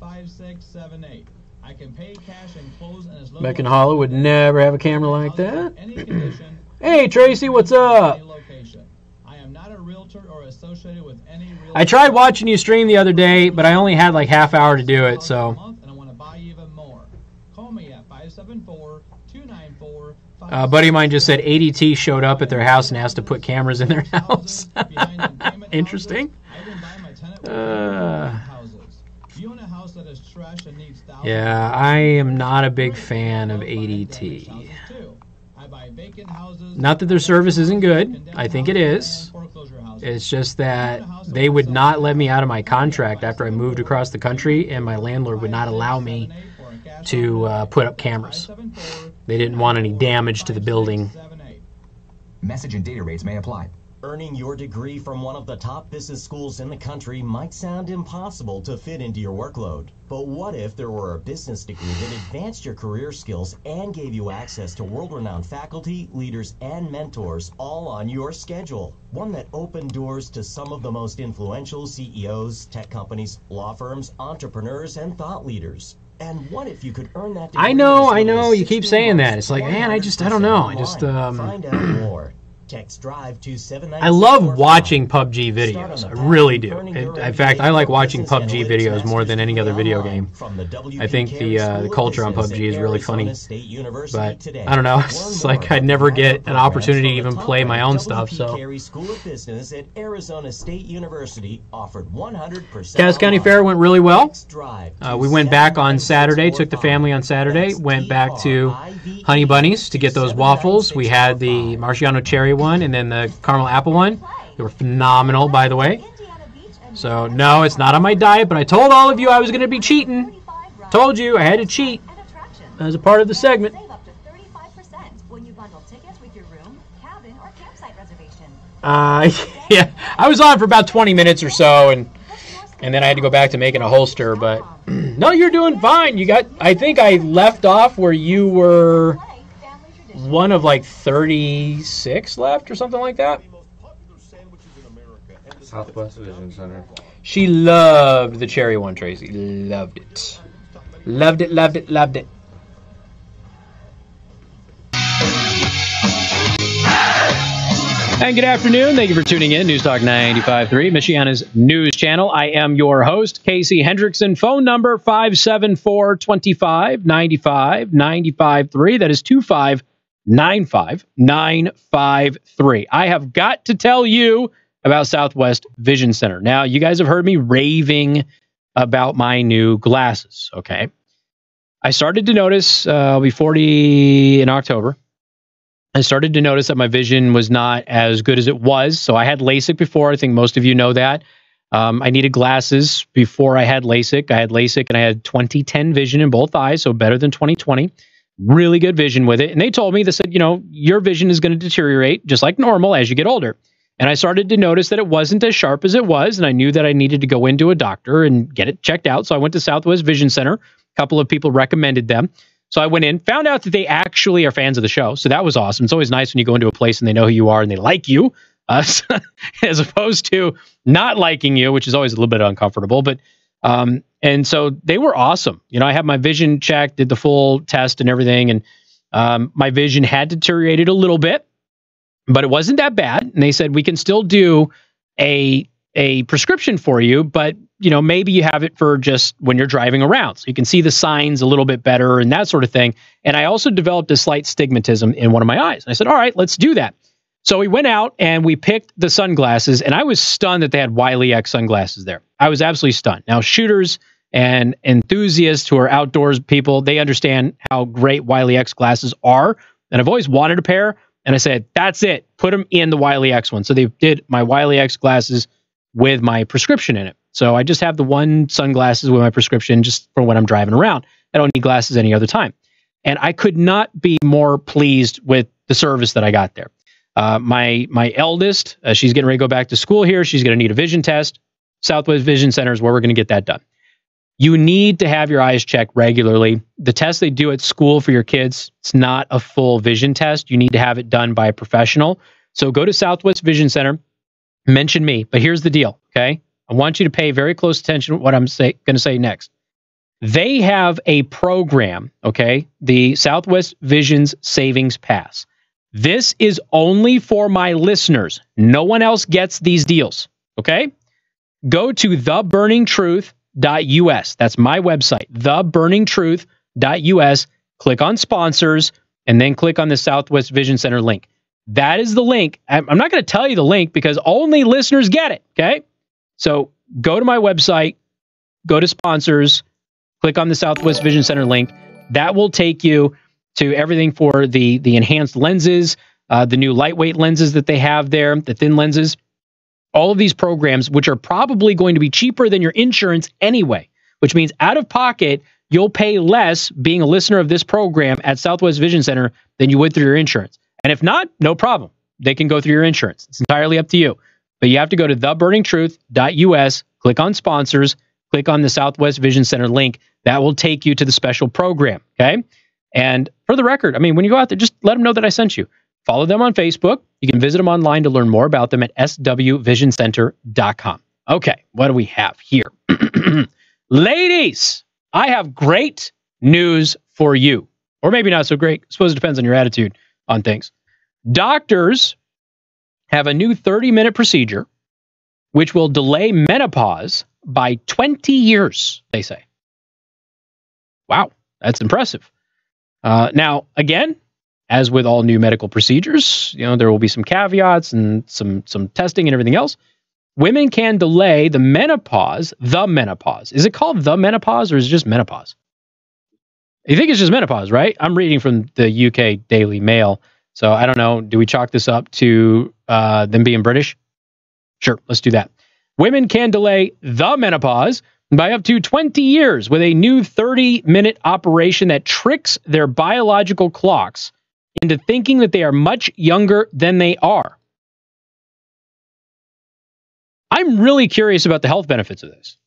Speaker 21: 294-5678. I can pay cash and close in as low
Speaker 11: Beck and Hollow would never have a camera like that. Hey, Tracy, what's up?
Speaker 21: I am not a realtor or associated with any real.
Speaker 11: I tried watching you stream the other day, but I only had like half hour to do it, so.
Speaker 21: And I want to buy even more. Call me at 574-294.
Speaker 11: A buddy of mine just said ADT showed up at their house and asked to put cameras in their house. Interesting. Yeah, I am not a big fan of ADT. Not that their service isn't good. I think it is. It's just that they would not let me out of my contract after I moved across the country, and my landlord would not allow me to put up cameras. They didn't want any damage to the building.
Speaker 22: Message and data rates may apply.
Speaker 23: Earning your degree from one of the top business schools in the country might sound impossible to fit into your workload. But what if there were a business degree that advanced your career skills and gave you access to world-renowned faculty, leaders, and mentors all on your schedule? One that opened doors to some of the most influential CEOs, tech companies, law firms, entrepreneurs, and thought leaders. And what if you could earn that degree?
Speaker 11: I know. You keep saying that. It's like, man, I don't know.
Speaker 23: Find out more. Text drive to 79645.
Speaker 11: I love watching PUBG videos. I really do. In fact, I like watching PUBG videos more than any other video game. I think the culture on PUBG is really funny. But I don't know. It's like I'd never get an opportunity to even play my own stuff. So
Speaker 23: School of Business at Arizona State University offered 100%.
Speaker 11: Cass County Fair went really well. We went back on Saturday, took the family on Saturday, went back to Honey Bunnies to get those waffles. We had the Marciano cherry one and then the caramel apple one. They were phenomenal, by the way. So, no, it's not on my diet, but I told all of you I was going to be cheating. Told you I had to cheat as a part of the segment. Yeah, I was on for about 20 minutes or so, and then I had to go back to making a holster, but no, you're doing fine. You got, I think I left off where you were one of like 36 left or something like that.
Speaker 6: Southwest Vision Center.
Speaker 11: She loved the cherry one, Tracy. Loved it. Loved it, loved it, loved it.
Speaker 1: And good afternoon. Thank you for tuning in. News Talk 95.3, Michiana's news channel. I am your host, Casey Hendrickson. Phone number 574-25-95-95.3. That is 25-95-953. I have got to tell you about Southwest Vision Center. Now, you guys have heard me raving about my new glasses, okay? I started to notice, I'll be 40 in October. I started to notice that my vision was not as good as it was. So I had LASIK before. I think most of you know that. I needed glasses before I had LASIK. I had LASIK and I had 20/10 vision in both eyes, so better than 20/20. Really good vision with it. And they told me, they said, you know, your vision is going to deteriorate just like normal as you get older. And I started to notice that it wasn't as sharp as it was. And I knew that I needed to go into a doctor and get it checked out. So I went to Southwest Vision Center. A couple of people recommended them. So I went in, found out that they actually are fans of the show. So that was awesome. It's always nice when you go into a place and they know who you are and they like you, as opposed to not liking you, which is always a little bit uncomfortable. But and so they were awesome. You know, I had my vision checked, did the full test and everything, and my vision had deteriorated a little bit, but it wasn't that bad. And they said we can still do a prescription for you, but you know, maybe you have it for just when you're driving around, so you can see the signs a little bit better and that sort of thing. And I also developed a slight stigmatism in one of my eyes. And I said, all right, let's do that. So we went out and we picked the sunglasses, and I was stunned that they had Wiley X sunglasses there. I was absolutely stunned. Now, shooters and enthusiasts who are outdoors people, they understand how great Wiley X glasses are. And I've always wanted a pair. And I said, that's it. Put them in the Wiley X one. So they did my Wiley X glasses with my prescription in it. So I just have the one sunglasses with my prescription just for when I'm driving around. I don't need glasses any other time. And I could not be more pleased with the service that I got there. My eldest, she's getting ready to go back to school here. She's going to need a vision test. Southwest Vision Center is where we're going to get that done. You need to have your eyes checked regularly. The test they do at school for your kids, it's not a full vision test. You need to have it done by a professional. So go to Southwest Vision Center, mention me. But here's the deal, okay? I want you to pay very close attention to what I'm going to say next. They have a program, okay? The Southwest Vision's Savings Pass. This is only for my listeners. No one else gets these deals, okay? Go to theburningtruth.us. That's my website, theburningtruth.us. Click on sponsors, and then click on the Southwest Vision Center link. That is the link. I'm not going to tell you the link because only listeners get it, okay? So go to my website, go to sponsors, click on the Southwest Vision Center link. That will take you to everything for the enhanced lenses, the new lightweight lenses that they have there, the thin lenses, all of these programs, which are probably going to be cheaper than your insurance anyway, which means out of pocket, you'll pay less being a listener of this program at Southwest Vision Center than you would through your insurance. And if not, no problem. They can go through your insurance. It's entirely up to you. But you have to go to theburningtruth.us, click on sponsors, click on the Southwest Vision Center link. That will take you to the special program, okay? And for the record, I mean, when you go out there, just let them know that I sent you. Follow them on Facebook. You can visit them online to learn more about them at swvisioncenter.com. Okay, what do we have here? Ladies, I have great news for you. Or maybe not so great. I suppose it depends on your attitude on things. Doctors have a new 30-minute procedure which will delay menopause by 20 years, they say. Wow, that's impressive. Now, again, as with all new medical procedures, there will be some caveats and some testing and everything else. Women can delay the menopause. Is it called the menopause or is it just menopause? You think it's just menopause, right? I'm reading from the UK Daily Mail. So I don't know. Do we chalk this up to them being British? Sure, let's do that. Women can delay the menopause by up to 20 years with a new 30-minute operation that tricks their biological clocks into thinking that they are much younger than they are. I'm really curious about the health benefits of this.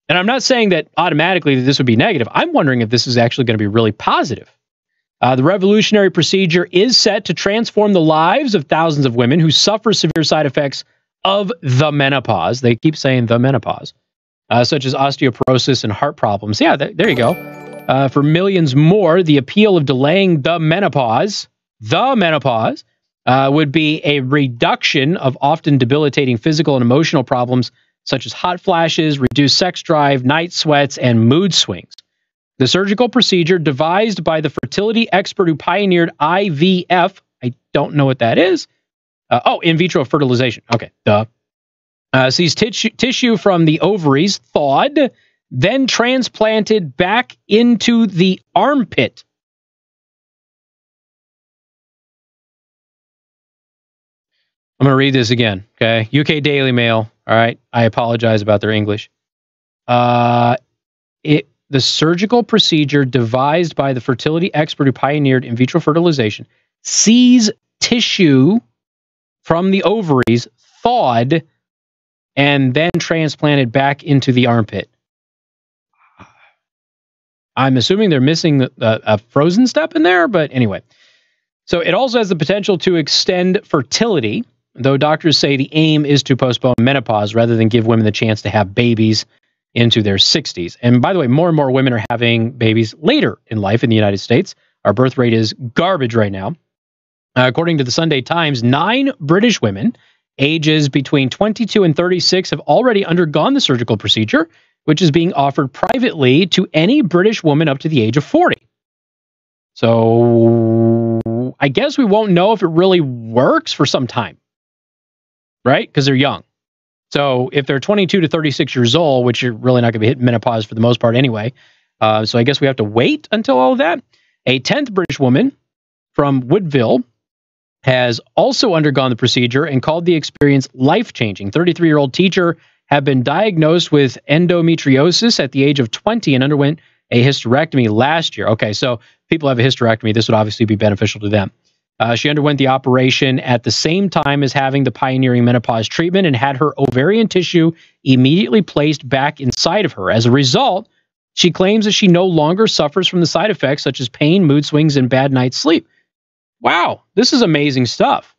Speaker 1: And I'm not saying that automatically that this would be negative. I'm wondering if this is actually going to be really positive. The revolutionary procedure is set to transform the lives of thousands of women who suffer severe side effects of the menopause. They keep saying the menopause, such as osteoporosis and heart problems. Yeah, there you go. For millions more, the appeal of delaying the menopause would be a reduction of often debilitating physical and emotional problems such as hot flashes, reduced sex drive, night sweats, and mood swings. The surgical procedure, devised by the fertility expert who pioneered IVF, I don't know what that is. In vitro fertilization. Okay, duh. Sees tissue from the ovaries thawed, then transplanted back into the armpit. I'm going to read this again, okay? UK Daily Mail, all right? I apologize about their English. The surgical procedure devised by the fertility expert who pioneered in vitro fertilization sees tissue from the ovaries thawed and then transplanted back into the armpit. I'm assuming they're missing a frozen step in there, but anyway. So it also has the potential to extend fertility, though doctors say the aim is to postpone menopause rather than give women the chance to have babies into their 60s. And by the way, more and more women are having babies later in life in the United States. Our birth rate is garbage right now. According to the Sunday Times, 9 British women ages between 22 and 36 have already undergone the surgical procedure, which is being offered privately to any British woman up to the age of 40. So I guess we won't know if it really works for some time, right? Because they're young. So if they're 22 to 36 years old, which you're really not going to be hitting menopause for the most part anyway, so I guess we have to wait until all of that. A 10th British woman from Woodville has also undergone the procedure and called the experience life-changing. 33-year-old teacher had been diagnosed with endometriosis at the age of 20 and underwent a hysterectomy last year. Okay, so people have a hysterectomy. This would obviously be beneficial to them. She underwent the operation at the same time as having the pioneering menopause treatment and had her ovarian tissue immediately placed back inside of her. As a result, she claims that she no longer suffers from the side effects such as pain, mood swings, and bad night's sleep. Wow, this is amazing stuff.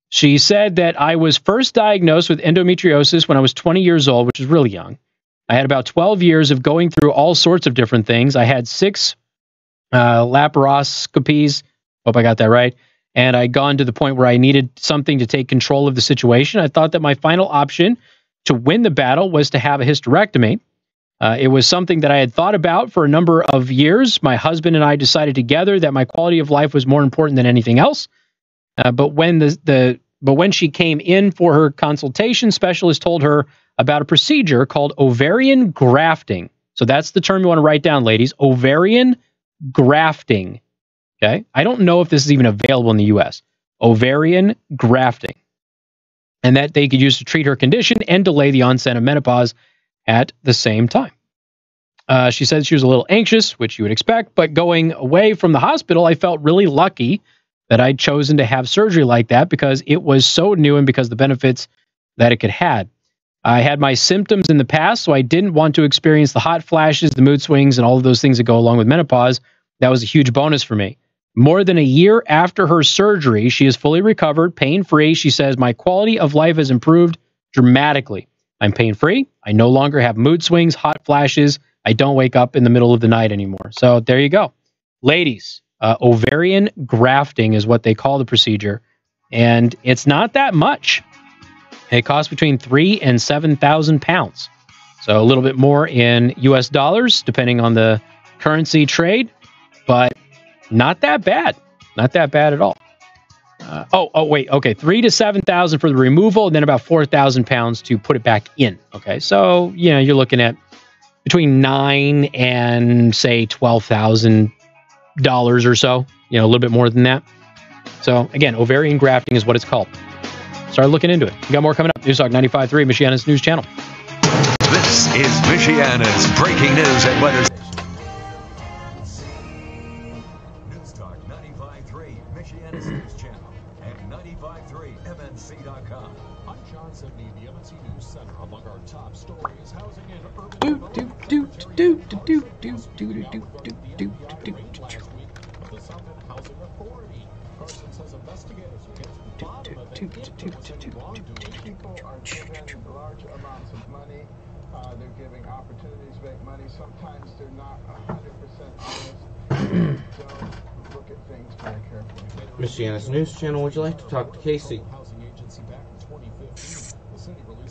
Speaker 1: She said that I was first diagnosed with endometriosis when I was 20 years old, which is really young. I had about 12 years of going through all sorts of different things. I had 6 laparoscopies. Hope I got that right. And I'd gone to the point where I needed something to take control of the situation. I thought that my final option to win the battle was to have a hysterectomy. It was something that I had thought about for a number of years. My husband and I decided together that my quality of life was more important than anything else. But when she came in for her consultation, specialist told her about a procedure called ovarian grafting. So that's the term you want to write down, ladies. Ovarian grafting. Okay? I don't know if this is even available in the U.S. Ovarian grafting. And that they could use to treat her condition and delay the onset of menopause at the same time. She said she was a little anxious, which you would expect, but going away from the hospital, I felt really lucky that I'd chosen to have surgery like that because it was so new and because of the benefits that it could have. I had my symptoms in the past, so I didn't want to experience the hot flashes, the mood swings, and all of those things that go along with menopause. That was a huge bonus for me. More than a year after her surgery, she is fully recovered, pain-free. She says, my quality of life has improved dramatically. I'm pain-free. I no longer have mood swings, hot flashes. I don't wake up in the middle of the night anymore. So there you go. Ladies, ovarian grafting is what they call the procedure. And it's not that much. It costs between 3,000 and 7,000 pounds. So a little bit more in US dollars, depending on the currency trade, but not that bad. Not that bad at all. Wait. Okay. 3,000 to 7,000 for the removal, and then about 4,000 pounds to put it back in. Okay. So, you're looking at between $9,000 and say $12,000 or so, a little bit more than that. So again, ovarian grafting is what it's called. Start looking into it. We got more coming up. News Talk 95.3, Michiana's news channel.
Speaker 8: This is Michiana's breaking news and weather.
Speaker 3: News Talk 95.3, Michiana's news channel, and 95.3MNC.com.
Speaker 5: I'm John Sidney, the MNC News Center. Among our top stories, housing in urban the South End Housing Authority. Carson says investigators will get to the bottom of any wrongdoing.
Speaker 7: People are given large amounts of money. They're giving opportunities to make money. Sometimes they're not 100% honest. Don't look at things very carefully.
Speaker 6: Michiana's news channel. Would you like to talk to Casey?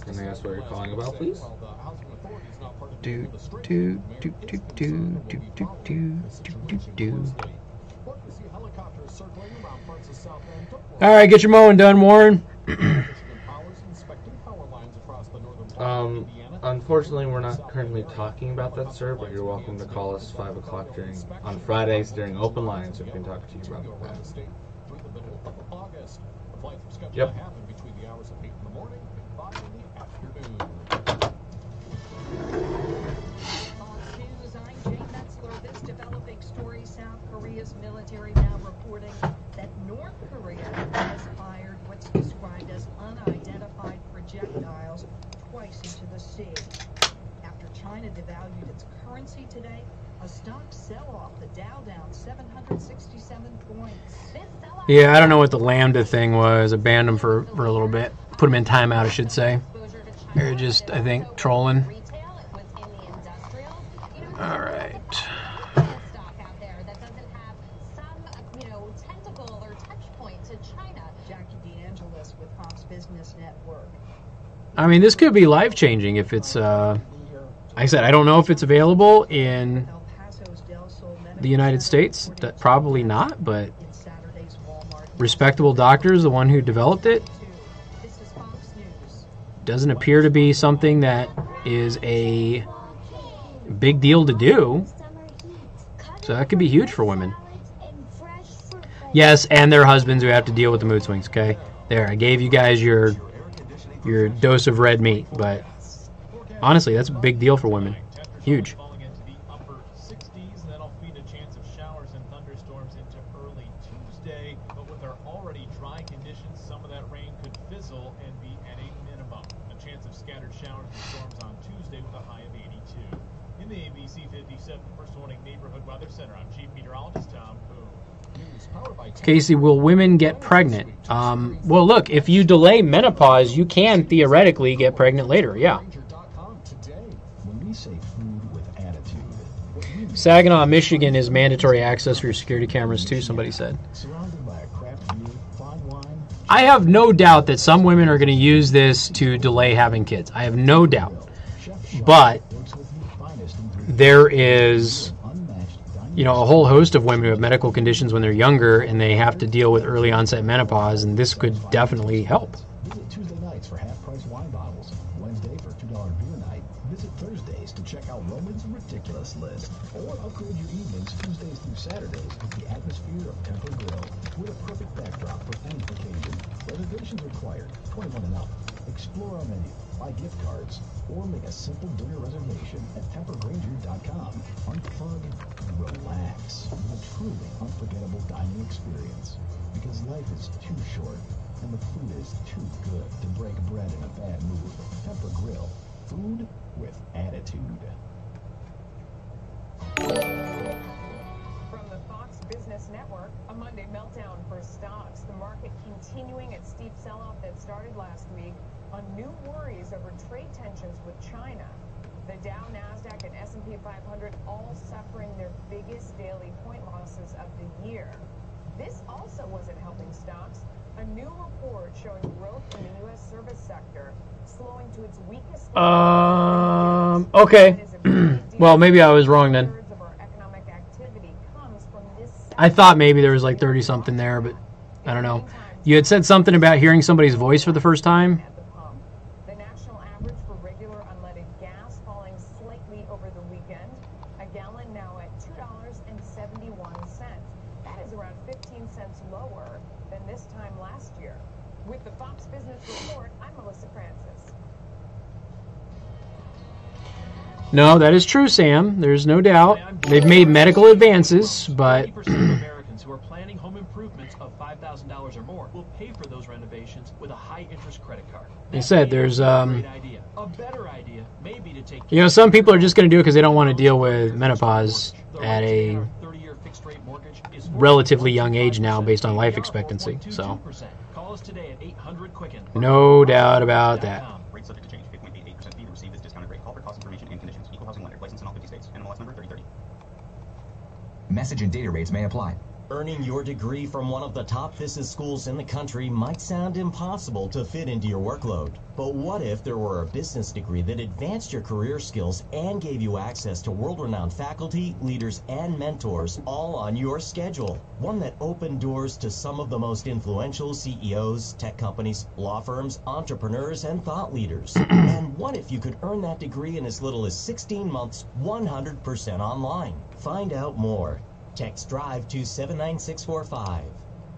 Speaker 6: Can I ask what you're calling about, please?
Speaker 11: All right, get your mowing done, Warren.
Speaker 6: Unfortunately, we're not currently talking about that, sir, but you're welcome to call us 5 o'clock on Fridays during open lines if we can talk to you about that. Yep.
Speaker 15: Korea's military now reporting that North Korea has fired what's described as unidentified projectiles twice into the sea. After China devalued its currency today, a stock sell-off, the Dow down 767 points.
Speaker 11: Yeah, I don't know what the Lambda thing was. I banned them for a little bit. Put them in timeout, I should say. They're just, I think, trolling. All right. I mean, this could be life-changing if it's, like I said, I don't know if it's available in the United States. Probably not, but respectable doctors, the one who developed it, doesn't appear to be something that is a big deal to do. So that could be huge for women. Yes, and their husbands who have to deal with the mood swings, okay? There, I gave you guys your dose of red meat, but honestly, that's a big deal for women. Huge.
Speaker 5: Falling into the upper 60s, and that'll feed a chance of showers and thunderstorms into early Tuesday. But with our already dry conditions, some of that rain could fizzle and be at a minimum. A chance of scattered showers and storms on Tuesday with a high of 82. In the ABC 57 First Warning Neighborhood Weather Center, I'm Chief Meteorologist Tom Poon.
Speaker 11: Casey, will women get pregnant? Well, look, if you delay menopause, you can theoretically get pregnant later, yeah. Saginaw, Michigan is mandatory access for your security cameras too, somebody said. I have no doubt that some women are going to use this to delay having kids. I have no doubt. But there is, a whole host of women who have medical conditions when they're younger and they have to deal with early onset menopause, and this could definitely help.
Speaker 14: Visit Tuesday nights for half-price wine bottles. Wednesday for $2 beer night. Visit Thursdays to check out Roman's Ridiculous List. Or upgrade your evenings Tuesdays through Saturdays with the atmosphere of Temper Grill. With a perfect backdrop for any occasion. Reservations required. 21 and up. Explore our menu. Buy gift cards. Or make a simple dinner reservation at tempergranger.com. Unplug, relax, with a truly unforgettable dining experience. Because life is too short, and the food is too good to break bread in a bad mood. Temper Grill. Food with attitude.
Speaker 10: From the Fox Business Network, a Monday meltdown for stocks. The market continuing its steep sell-off that started last week on new worries over trade tensions with China. The Dow, NASDAQ, and S&P 500 all suffering their biggest daily point losses of the year. This also wasn't helping stocks. A new report showing growth in the U.S. service sector slowing to its weakest.
Speaker 11: Okay. Well, maybe I was wrong then. I thought maybe there was like 30 something there, but I don't know. You had said something about hearing somebody's voice for the first time.
Speaker 10: The national average for regular unleaded gas falling slightly over the weekend. A gallon now at $2.71. That is around 15 cents lower than this time last year. With the Fox Business Report, I'm Melissa Francis.
Speaker 11: No, that is true, Sam. There's no doubt. They've made medical advances, but
Speaker 4: 80% of Americans who are planning home improvements of $5,000 or more will pay for those renovations with a high-interest credit card.
Speaker 11: they said there's,
Speaker 4: A better idea may be to take
Speaker 11: you know, some people are just going to do it because they don't want to deal with menopause at a relatively young age now based on life expectancy. So,
Speaker 4: Call us today at 800-QUICKEN.
Speaker 11: no doubt about that.
Speaker 18: Rate subject to change. 8.88% fee to receive this discounted rate. Call for cost information and conditions. Equal housing lender. License in all 50 states. NMLS number 3030.
Speaker 22: Message and data rates may apply.
Speaker 23: Earning your degree from one of the top business schools in the country might sound impossible to fit into your workload. But what if there were a business degree that advanced your career skills and gave you access to world-renowned faculty, leaders, and mentors all on your schedule? One that opened doors to some of the most influential CEOs, tech companies, law firms, entrepreneurs, and thought leaders. And what if you could earn that degree in as little as 16 months, 100% online? Find out more. Text DRIVE to 79645.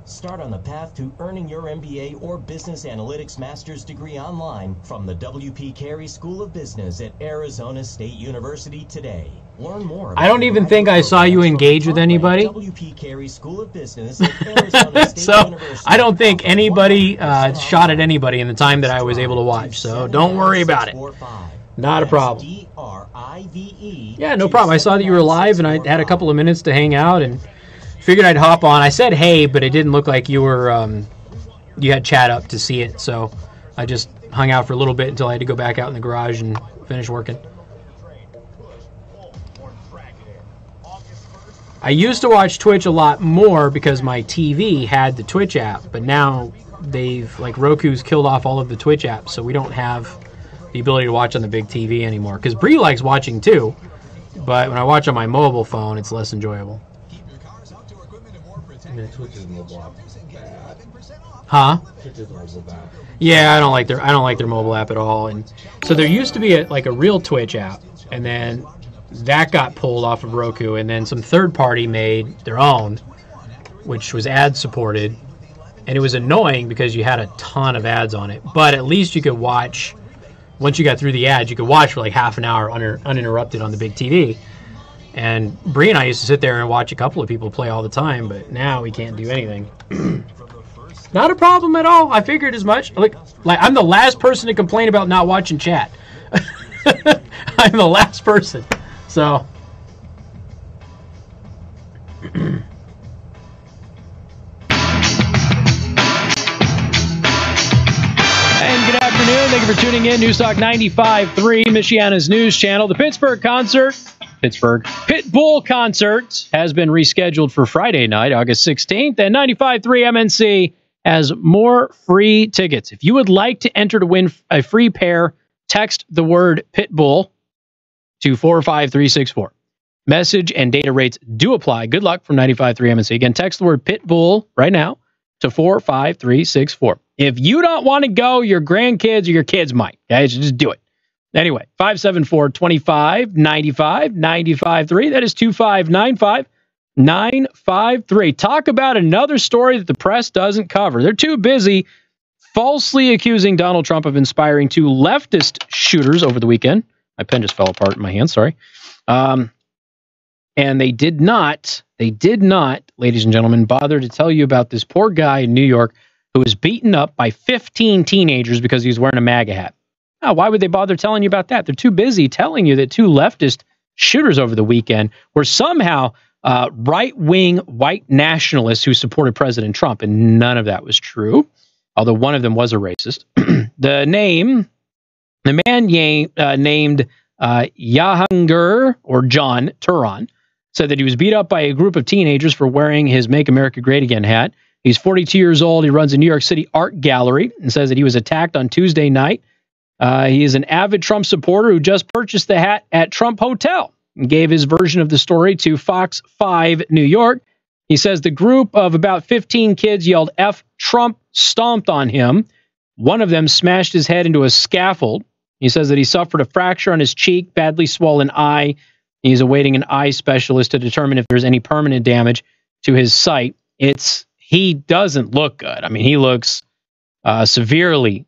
Speaker 23: Start on the path to earning your MBA or Business Analytics Master's degree online from the W.P. Carey School of Business at Arizona State University today. Learn more.
Speaker 11: I don't even think I saw you engage with anybody.
Speaker 23: W.P. Carey School of Business at Arizona State
Speaker 11: So,
Speaker 23: University.
Speaker 11: I don't think anybody shot at anybody in the time that I was able to watch. So, don't worry about it. Not a problem. Yeah, no problem. I saw that you were live, and I had a couple of minutes to hang out, and figured I'd hop on. I said hey, but it didn't look like you were you had chat up to see it, so I just hung out for a little bit until I had to go back out in the garage and finish working. I used to watch Twitch a lot more because my TV had the Twitch app, but now they've, like, Roku's killed off all of the Twitch apps, so we don't have the ability to watch on the big TV anymore. Because Bree likes watching too, but when I watch on my mobile phone, it's less enjoyable.
Speaker 6: Twitch is mobile app.
Speaker 11: Huh?
Speaker 6: Twitch is mobile app.
Speaker 11: Yeah, I don't like their mobile app at all. And so there used to be a real Twitch app, and then that got pulled off of Roku, and then some third party made their own, which was ad supported, and it was annoying because you had a ton of ads on it. But at least you could watch. Once you got through the ads, you could watch for like half an hour uninterrupted on the big TV. And Bree and I used to sit there and watch a couple of people play all the time, but now we can't do anything. Not a problem at all. I figured as much. Like I'm the last person to complain about not watching chat. I'm the last person. So.
Speaker 1: And good afternoon. Thank you for tuning in. Newstalk 95.3, Michiana's news channel. The Pitbull concert has been rescheduled for Friday night, August 16th, and 95.3 MNC has more free tickets. If you would like to enter to win a free pair, text the word Pitbull to 45364. Message and data rates do apply. Good luck from 95.3 MNC. Again, text the word Pitbull right now to 45364. If you don't want to go, your grandkids or your kids might. Okay, so just do it. Anyway, 574-2595, 95.3. That is 2595-953. Talk about another story that the press doesn't cover. They're too busy falsely accusing Donald Trump of inspiring two leftist shooters over the weekend. My pen just fell apart in my hand, sorry. And they did not, ladies and gentlemen, bother to tell you about this poor guy in New York who was beaten up by 15 teenagers because he was wearing a MAGA hat. Now, why would they bother telling you about that? They're too busy telling you that two leftist shooters over the weekend were somehow right-wing white nationalists who supported President Trump, and none of that was true, although one of them was a racist. The man named Jahangir, or John Turan, said that he was beat up by a group of teenagers for wearing his Make America Great Again hat. He's 42 years old. He runs a New York City art gallery and says that he was attacked on Tuesday night. He is an avid Trump supporter who just purchased the hat at Trump Hotel and gave his version of the story to Fox 5 New York. He says the group of about 15 kids yelled F Trump, stomped on him. One of them smashed his head into a scaffold. He says that he suffered a fracture on his cheek, badly swollen eye. He's awaiting an eye specialist to determine if there's any permanent damage to his sight. He doesn't look good. I mean, he looks severely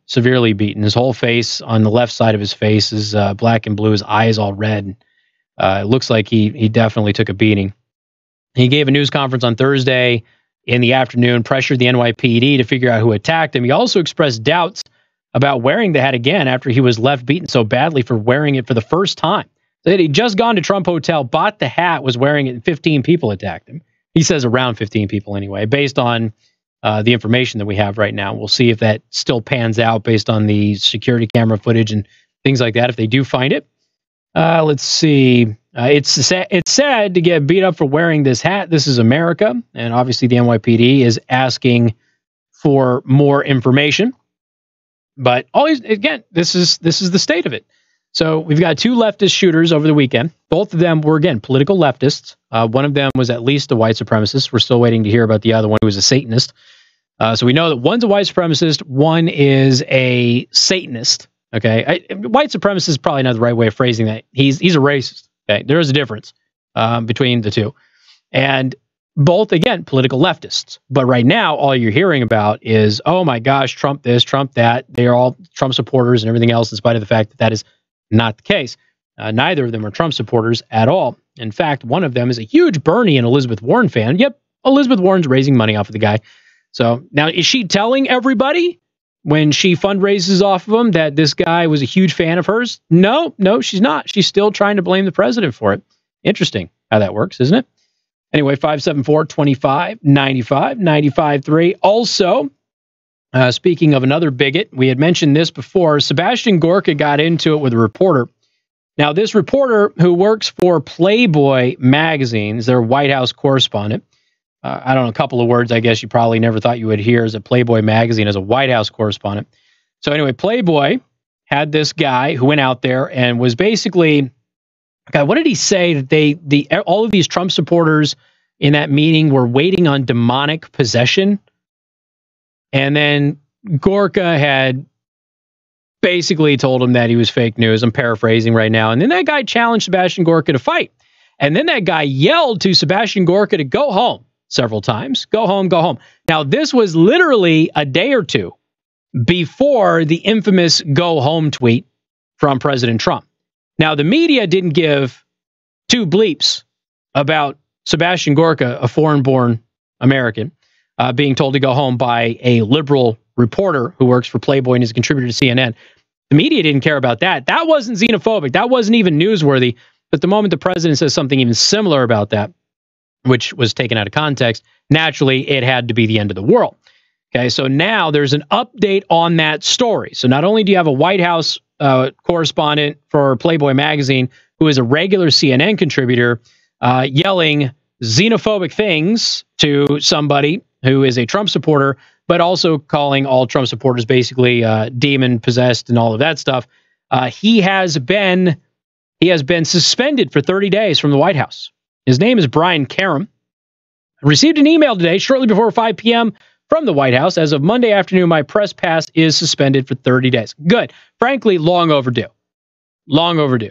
Speaker 1: beaten. His whole face on the left side of his face is black and blue. His eye is all red. It looks like he definitely took a beating. He gave a news conference on Thursday in the afternoon, pressured the NYPD to figure out who attacked him. He also expressed doubts about wearing the hat again after he was left beaten so badly for wearing it for the first time. That he'd just gone to Trump Hotel, bought the hat, was wearing it, and 15 people attacked him. He says around 15 people anyway, based on the information that we have right now. We'll see if that still pans out based on the security camera footage and things like that, if they do find it. Let's see. It's sad to get beat up for wearing this hat. This is America, and obviously the NYPD is asking for more information. But always, again, this is the state of it. So we've got two leftist shooters over the weekend. Both of them were, again, political leftists. One of them was at least a white supremacist. We're still waiting to hear about the other one, who was a Satanist. So we know that one's a white supremacist, one is a Satanist. Okay, white supremacist is probably not the right way of phrasing that. He's a racist. Okay, there is a difference between the two, and both, again, political leftists. But right now, all you're hearing about is, oh my gosh, Trump this, Trump that. They are all Trump supporters and everything else, in spite of the fact that that is not the case. Neither of them are Trump supporters at all. In fact, one of them is a huge Bernie and Elizabeth Warren fan. Yep, Elizabeth Warren's raising money off of the guy. So now, is she telling everybody when she fundraises off of him that this guy was a huge fan of hers? No, she's not. She's still trying to blame the president for it. Interesting how that works, isn't it? Anyway, 574-2595, 95.3. Also, speaking of another bigot, we had mentioned this before. Sebastian Gorka got into it with a reporter. Now, this reporter who works for Playboy magazine is their White House correspondent. I don't know, a couple of words I guess you probably never thought you would hear as a Playboy magazine as a White House correspondent. So anyway, Playboy had this guy who went out there and was basically, God, what did he say? That all of these Trump supporters in that meeting were waiting on demonic possession. And then Gorka had basically told him that he was fake news. I'm paraphrasing right now. And then that guy challenged Sebastian Gorka to fight. And then that guy yelled to Sebastian Gorka to go home several times. Go home, go home. Now, this was literally a day or two before the infamous go home tweet from President Trump. Now, the media didn't give two bleeps about Sebastian Gorka, a foreign-born American, being told to go home by a liberal reporter who works for Playboy and is a contributor to CNN. The media didn't care about that. That wasn't xenophobic. That wasn't even newsworthy. But the moment the president says something even similar about that, which was taken out of context, naturally, it had to be the end of the world. Okay, so now there's an update on that story. So not only do you have a White House correspondent for Playboy magazine who is a regular CNN contributor yelling xenophobic things to somebody who is a Trump supporter, but also calling all Trump supporters basically demon-possessed and all of that stuff. He has been suspended for 30 days from the White House. His name is Brian Karem. I received an email today, shortly before 5 p.m., from the White House. As of Monday afternoon, my press pass is suspended for 30 days. Good. Frankly, long overdue. Long overdue.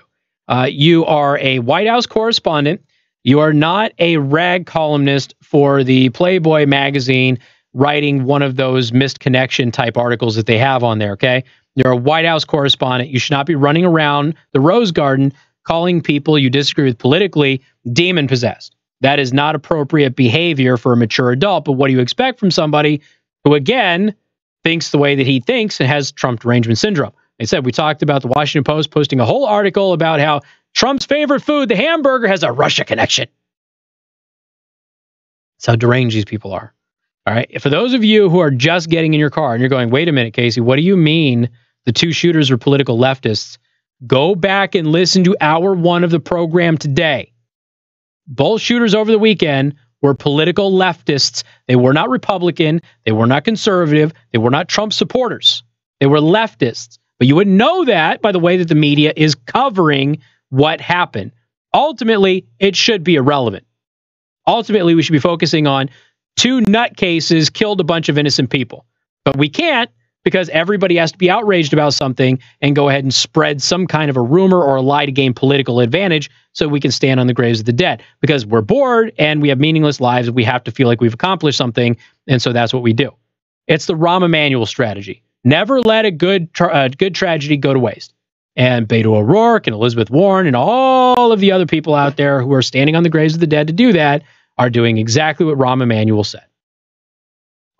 Speaker 1: You are a White House correspondent. You are not a rag columnist for the Playboy magazine writing one of those missed connection type articles that they have on there, okay? You're a White House correspondent. You should not be running around the Rose Garden calling people you disagree with politically demon-possessed. That is not appropriate behavior for a mature adult. But what do you expect from somebody who, again, thinks the way that he thinks and has Trump derangement syndrome? They said, we talked about the Washington Post posting a whole article about how Trump's favorite food, the hamburger, has a Russia connection. That's how deranged these people are. All right. For those of you who are just getting in your car and you're going, wait a minute, Casey, what do you mean the two shooters were political leftists? Go back and listen to hour one of the program today. Both shooters over the weekend were political leftists. They were not Republican. They were not conservative. They were not Trump supporters. They were leftists. But you wouldn't know that by the way that the media is covering what happened. Ultimately, it should be irrelevant. Ultimately, we should be focusing on 2 nutcases killed a bunch of innocent people. But we can't, because everybody has to be outraged about something and go ahead and spread some kind of a rumor or a lie to gain political advantage so we can stand on the graves of the dead. Because we're bored and we have meaningless lives. We have to feel like we've accomplished something. And so that's what we do. It's the Rahm Emanuel strategy. Never let a good tragedy go to waste. And Beto O'Rourke and Elizabeth Warren and all of the other people out there who are standing on the graves of the dead to do that are doing exactly what Rahm Emanuel said.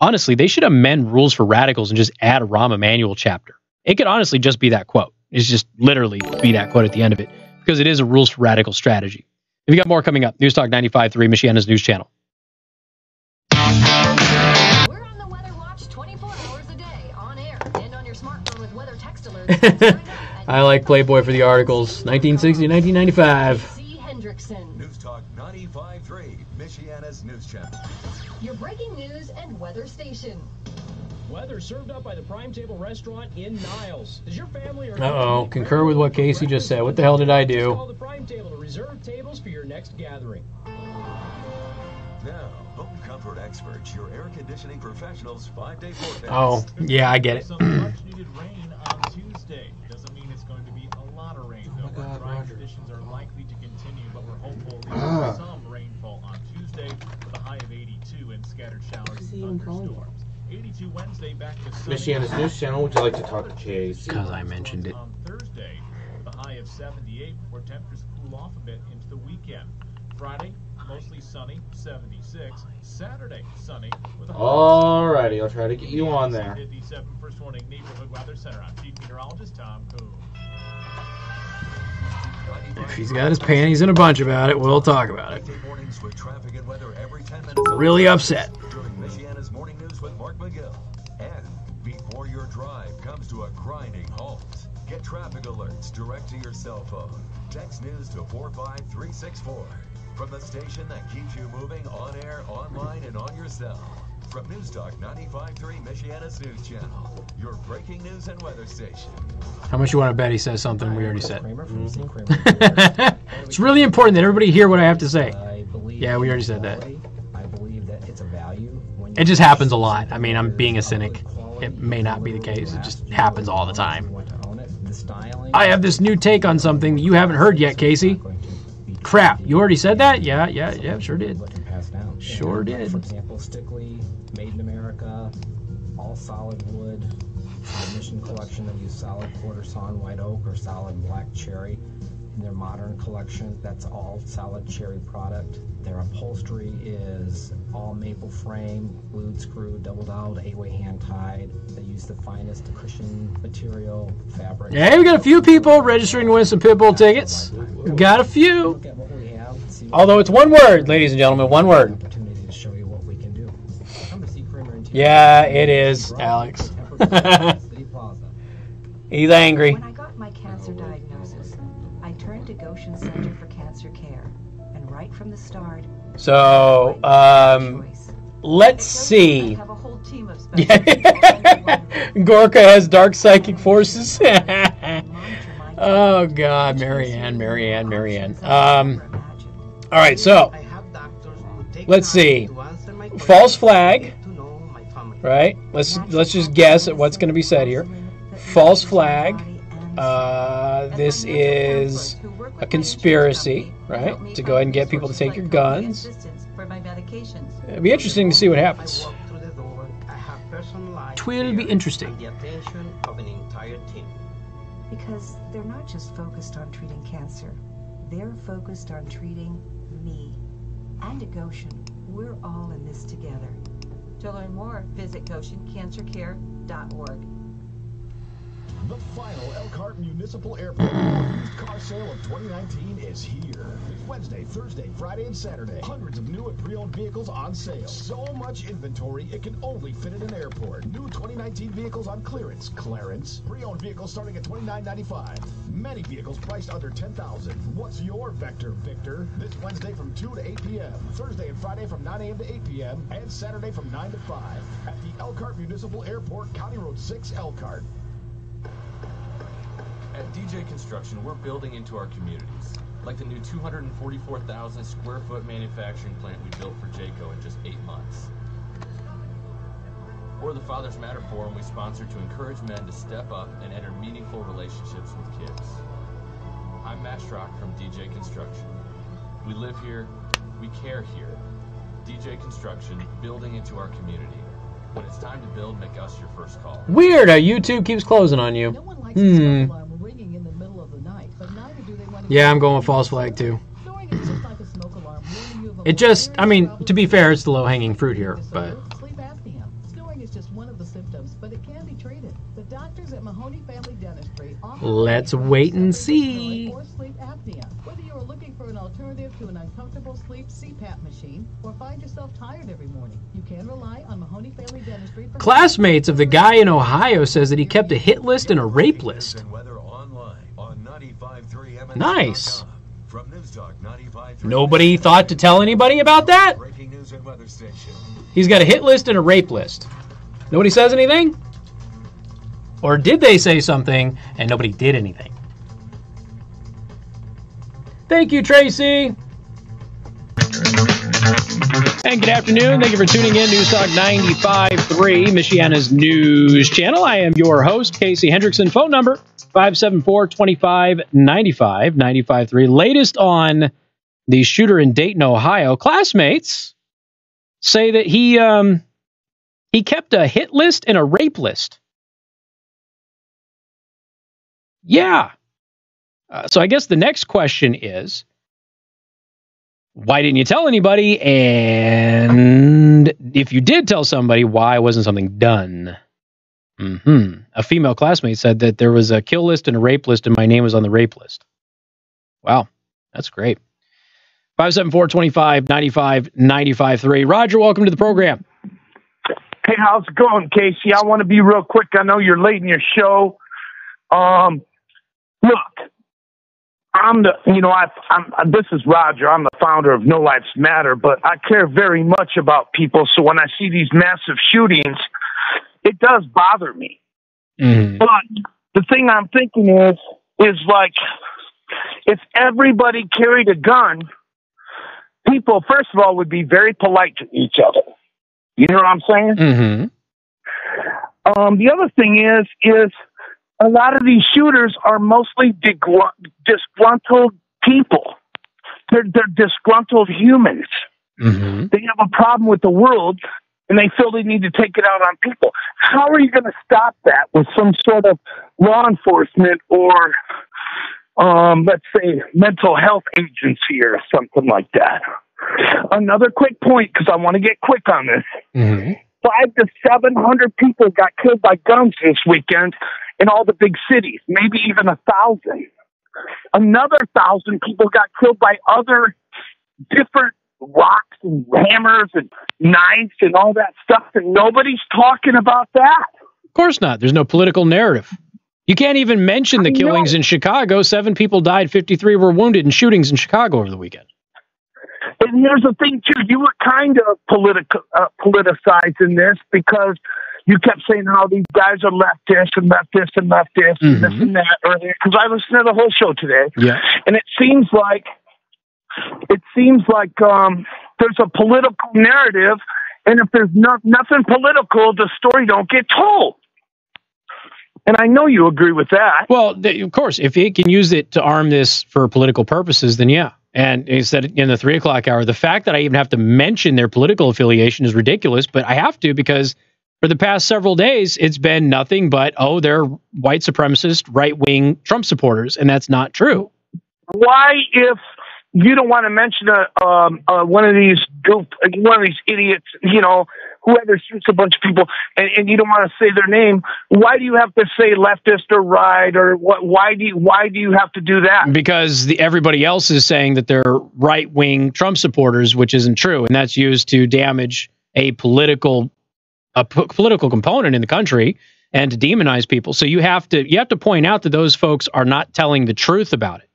Speaker 1: Honestly, they should amend rules for radicals and just add a Rahm Emanuel chapter. It could honestly just be that quote. It's just literally be that quote at the end of it, because it is a rules for radical strategy. We've got more coming up. News Talk 95.3, Michiana's news channel.
Speaker 2: We're on the Weather Watch 24 hours a day, on air, and on your smartphone with weather text alerts.
Speaker 11: I like Playboy for the articles. 1960 to 1995.
Speaker 3: News Talk 95.3, Michiana's news channel.
Speaker 2: Your breaking news and weather station.
Speaker 20: Weather served up by the Prime Table Restaurant in Niles. Does your family or
Speaker 11: Uh-oh, concur with what Casey just said. What the hell did I do?
Speaker 20: Call the Prime Table to reserve tables for your next gathering.
Speaker 3: Now, home comfort experts, your air conditioning professionals, 5-day forecast.
Speaker 11: Oh, yeah, I get it.
Speaker 5: Some much needed rain on Tuesday. Doesn't mean it's going to be a lot of rain, though. Dry conditions are likely to continue, but we're hopeful at least some rainfall on Tuesday with a high of 82 and scattered showers and thunderstorms. 82 Wednesday, back to sunny.
Speaker 6: Michiana's news channel. Would you like to talk to Chase?
Speaker 11: Because I mentioned it.
Speaker 5: On Thursday, with a high of 78 before temperatures cool off a bit into the weekend. Friday, mostly sunny, 76. Saturday, sunny with a high.
Speaker 6: Alrighty, I'll try to get you on there.
Speaker 5: 57 First Warning Neighborhood Weather Center. I'm Chief Meteorologist Tom Coon.
Speaker 11: If he's got his panties in a bunch about it, we'll talk about it.
Speaker 3: Mornings with traffic and weather every 10 minutes.
Speaker 11: Really upset.
Speaker 3: During Michiana's Morning News with Mark McGill. And before your drive comes to a grinding halt, get traffic alerts direct to your cell phone. Text news to 45364. From the station that keeps you moving on air, online, and on your cell. From News Talk 95.3 Michiana's news channel. Your breaking news and weather station.
Speaker 11: How much you want to bet he says something we already said? It's really important that everybody hear what I have to say. Yeah, we already said that.
Speaker 12: I believe that it's a value.
Speaker 11: It just happens a lot. I mean, I'm being a cynic. It may not be the case. It just happens all the time. I have this new take on something that you haven't heard yet, Casey. Crap, you already said that? Yeah, sure did. Sure did.
Speaker 12: For example, Stickley, Made in America, all solid wood. The Mission collection, they use solid quarter sawn white oak or solid black cherry. In their modern collection, that's all solid cherry product. Their upholstery is all maple frame, glued, screwed, doubled out, 8-way hand tied. They use the finest cushion material, fabric.
Speaker 11: Hey, we got a few people registering to win some Pitbull tickets. We got a few. Although it's one word, ladies and gentlemen, one word.
Speaker 12: To show you what we can do. Come to see Kramer and
Speaker 11: Yeah, it is, Alex. He's angry.
Speaker 13: When I got my cancer diagnosis, I turned to Goshen Center for Cancer Care, and right from the start.
Speaker 11: So, let's see. Gorka has dark psychic forces. Oh God, Marianne. All right, so let's see. False flag. Right. Let's just guess at what's going to be said here. False flag. This is a conspiracy, right? To go ahead and get people to take your guns. It'll be interesting to see what happens. Twill be interesting.
Speaker 13: Because they're not just focused on treating cancer. They're focused on treating me. And at Goshen, we're all in this together. To learn more, visit GoshenCancerCare.org.
Speaker 14: The final Elkhart Municipal Airport used car sale of 2019 is here. It's Wednesday, Thursday, Friday, and Saturday. Hundreds of new and pre-owned vehicles on sale. So much inventory, it can only fit at an airport. New 2019 vehicles on clearance. Clarence. Pre-owned vehicles starting at $29.95. Many vehicles priced under $10,000. What's your Vector, Victor? This Wednesday from 2 to 8 p.m. Thursday and Friday from 9 a.m. to 8 p.m. And Saturday from 9 to 5. At the Elkhart Municipal Airport, County Road 6, Elkhart.
Speaker 9: At DJ Construction, we're building into our communities, like the new 244,000 square foot manufacturing plant we built for Jayco in just 8 months. Or the Fathers Matter Forum we sponsored to encourage men to step up and enter meaningful relationships with kids. I'm Matt Schrock from DJ Construction. We live here, we care here. DJ Construction, building into our community. When it's time to build, make us your first call.
Speaker 11: Weird how YouTube keeps closing on you.
Speaker 16: Ringing in the middle of the night, but neither do they want to.
Speaker 11: Yeah, I'm going with false flag too. It just, I mean, to be fair, it's the low-hanging fruit here, but.
Speaker 16: Sleep apnea. Snoring is just one of the symptoms, but it can be treated. The doctors at Mahoney Family Dentistry offer.
Speaker 11: Let's wait and see.
Speaker 16: Or sleep apnea. Whether you are looking for an alternative to an uncomfortable sleep CPAP machine, or find yourself tired every morning, you can rely on Mahoney Family Dentistry.
Speaker 11: Classmates of the guy in Ohio says that he kept a hit list and a rape list. Nice. Nobody thought to tell anybody about that? He's got a hit list and a rape list. Nobody says anything? Or did they say something and nobody did anything? Thank you, Tracy. And good afternoon. Thank you for tuning in. News Talk 95.3, Michiana's news channel. I am your host, Casey Hendrickson. Phone number 574-2595, 95.3. Latest on the shooter in Dayton, Ohio. Classmates say that he kept a hit list and a rape list. Yeah. So I guess the next question is, why didn't you tell anybody? And if you did tell somebody, why wasn't something done? A female classmate said that there was a kill list and a rape list, and my name was on the rape list. Wow, that's great. 574-2595, 95.3. Roger, welcome to the program.
Speaker 17: Hey, how's it going, Casey? I want to be real quick. I know you're late in your show. Look, this is Roger. I'm the founder of No Lives Matter, but I care very much about people. So when I see these massive shootings, it does bother me. But the thing I'm thinking is like, if everybody carried a gun, people, first of all, would be very polite to each other. You know what I'm saying? The other thing is a lot of these shooters are mostly disgruntled people. They're disgruntled humans. They have a problem with the world, and they feel they need to take it out on people. How are you going to stop that with some sort of law enforcement or, let's say, mental health agency or something like that? Another quick point, because I want to get quick on this. 500 to 700 people got killed by guns this weekend in all the big cities, maybe even 1,000. Another 1,000 people got killed by other different rocks and hammers and knives and all that stuff, and nobody's talking about that.
Speaker 11: Of course not. There's no political narrative. You can't even mention the killings in Chicago. 7 people died, 53 were wounded in shootings in Chicago over the weekend.
Speaker 17: And here's the thing, too. You were kind of politicizing this because you kept saying how these guys are leftists and leftists and leftists and this and that earlier. Because I listened to the whole show today. Yeah. And it seems like there's a political narrative, and if there's nothing political, the story don't get told. And I know you agree with that.
Speaker 11: Well, of course, if he can use it to arm this for political purposes, then yeah. And he said in the 3 o'clock hour, the fact that I even have to mention their political affiliation is ridiculous, but I have to because for the past several days, it's been nothing but, they're white supremacist, right-wing Trump supporters, and that's not true.
Speaker 17: Why, if you don't want to mention one of these idiots, whoever shoots a bunch of people, and you don't want to say their name, why do you have to say leftist or right, or what? Why do you have to do that?
Speaker 1: Because everybody else is saying that they're right-wing Trump supporters, which isn't true, and that's used to damage a political component in the country and to demonize people. So you have to point out that those folks are not telling the truth about it.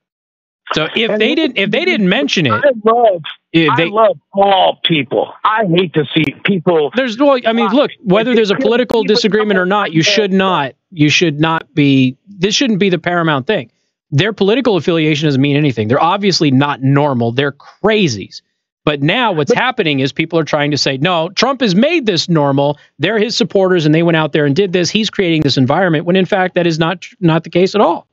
Speaker 1: So if they didn't mention it,
Speaker 17: I love all people. I hate to see people.
Speaker 1: Look, whether there's a political disagreement or not, you should not be. This shouldn't be the paramount thing. Their political affiliation doesn't mean anything. They're obviously not normal. They're crazies. But now what's happening is people are trying to say, no, Trump has made this normal. They're his supporters, and they went out there and did this. He's creating this environment, when in fact that is not the case at all.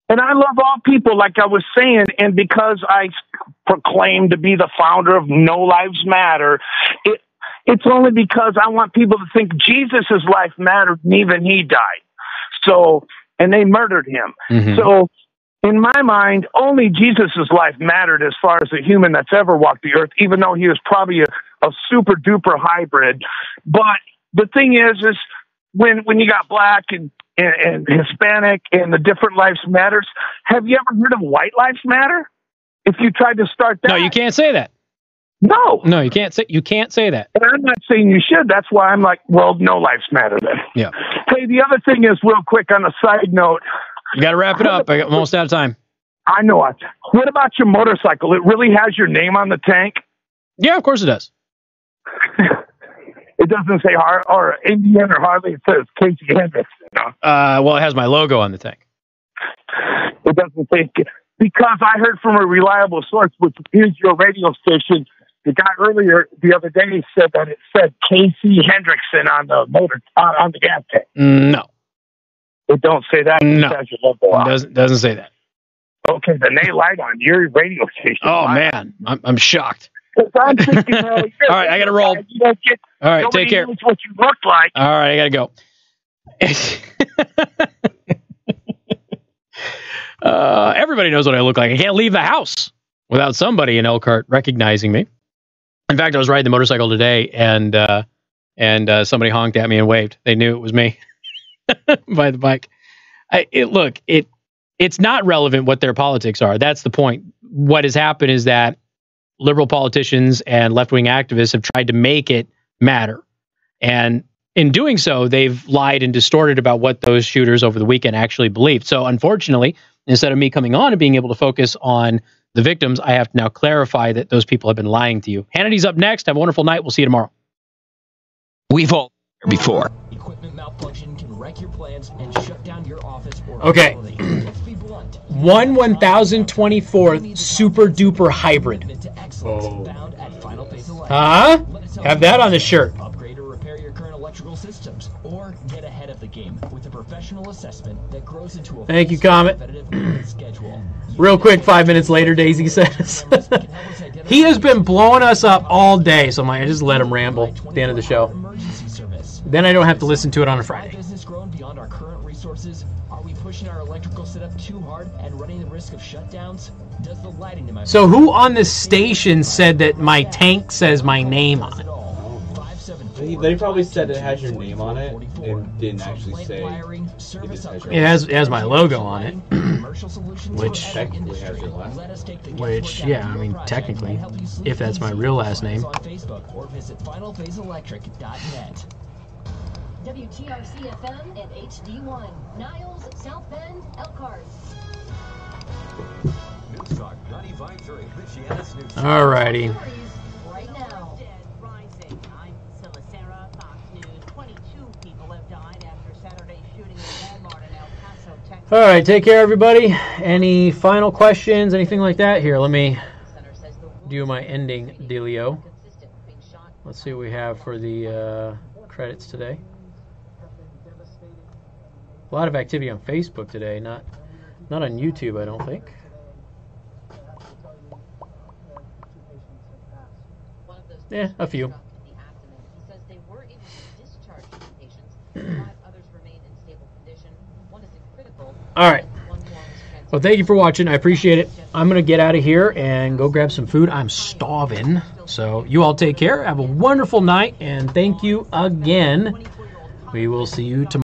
Speaker 17: And I love all people, like I was saying, and because I proclaim to be the founder of No Lives Matter, it's only because I want people to think Jesus' life mattered, and even he died. So, and they murdered him. Mm-hmm. So, in my mind, only Jesus' life mattered as far as a human that's ever walked the earth, even though he was probably a super duper hybrid. But the thing is when you got black and Hispanic and the different lives matters, have you ever heard of white lives matter? If you tried to start that,
Speaker 1: no, you can't say that.
Speaker 17: No,
Speaker 1: you can't say that.
Speaker 17: And I'm not saying you should. That's why I'm like, well, no lives matter then.
Speaker 1: Yeah.
Speaker 17: Hey, the other thing is, real quick on a side note.
Speaker 1: You got to wrap it up. I'm almost out of time.
Speaker 17: I know it. What about your motorcycle? It really has your name on the tank?
Speaker 1: Yeah, of course it does.
Speaker 17: It doesn't say or Indian or Harley. It says Casey Hendricks.
Speaker 1: Well, it has my logo on the tank.
Speaker 17: It doesn't say, because I heard from a reliable source, which is your radio station. The guy earlier the other day said that it said Casey Hendrickson on the motor on the gas tank.
Speaker 1: No.
Speaker 17: It don't say that.
Speaker 1: No, it doesn't say that.
Speaker 17: Okay, then they lied on your radio station.
Speaker 1: Oh man, I'm shocked.
Speaker 17: I'm thinking, all
Speaker 1: right, I gotta roll. All right, take care.
Speaker 17: Knows what you look like.
Speaker 1: All right, I gotta go. Everybody knows what I look like. I can't leave the house without somebody in Elkhart recognizing me. In fact, I was riding the motorcycle today, and somebody honked at me and waved. They knew it was me. By the bike. It's not relevant what their politics are. That's the point. What has happened is that liberal politicians and left-wing activists have tried to make it matter. And in doing so, they've lied and distorted about what those shooters over the weekend actually believed. So unfortunately, instead of me coming on and being able to focus on the victims, I have to now clarify that those people have been lying to you. Hannity's up next. Have a wonderful night. We'll see you tomorrow.
Speaker 8: We've all before.
Speaker 20: Equipment malfunction can wreck your plans and shut down your office or
Speaker 11: okay.
Speaker 20: Let's be blunt.
Speaker 11: 1/1024th super duper hybrid.
Speaker 20: Oh.
Speaker 11: Have that on the shirt.
Speaker 20: Upgrade or repair your current electrical systems, or get ahead of the game with a professional assessment that grows into a
Speaker 11: thank you, Comet.
Speaker 20: schedule.
Speaker 11: Real quick, 5 minutes later, Daisy says. He has been blowing us up all day, so I just let him ramble at the end of the show. Then I don't have to listen to it on a Friday.
Speaker 20: Business grown beyond our current resources? Are we pushing our electrical setup too hard and running the risk of shutdowns? Does the lighting in my
Speaker 11: So who on this station said that my tank says my name on it?
Speaker 6: They probably said it has your name on it and didn't actually say it just has your name.
Speaker 11: It has my logo on it. Which
Speaker 6: technically has your last name.
Speaker 11: Which, yeah, I mean, technically, if that's my real last name.
Speaker 2: WTRC FM and HD1, Niles, South Bend, Elkhart.
Speaker 11: Alrighty.
Speaker 2: Right now.
Speaker 19: Rising. I'm Priscilla Sarah, Fox News. 22 people have died after Saturday's shooting in Walmart in El Paso, Texas.
Speaker 11: Alright, take care, everybody. Any final questions, anything like that? Here, let me do my ending dealio. Let's see what we have for the credits today. A lot of activity on Facebook today, not on YouTube, I don't think. Yeah, a few. All right. Well, thank you for watching. I appreciate it. I'm going to get out of here and go grab some food. I'm starving. So you all take care. Have a wonderful night, and thank you again. We will see you tomorrow.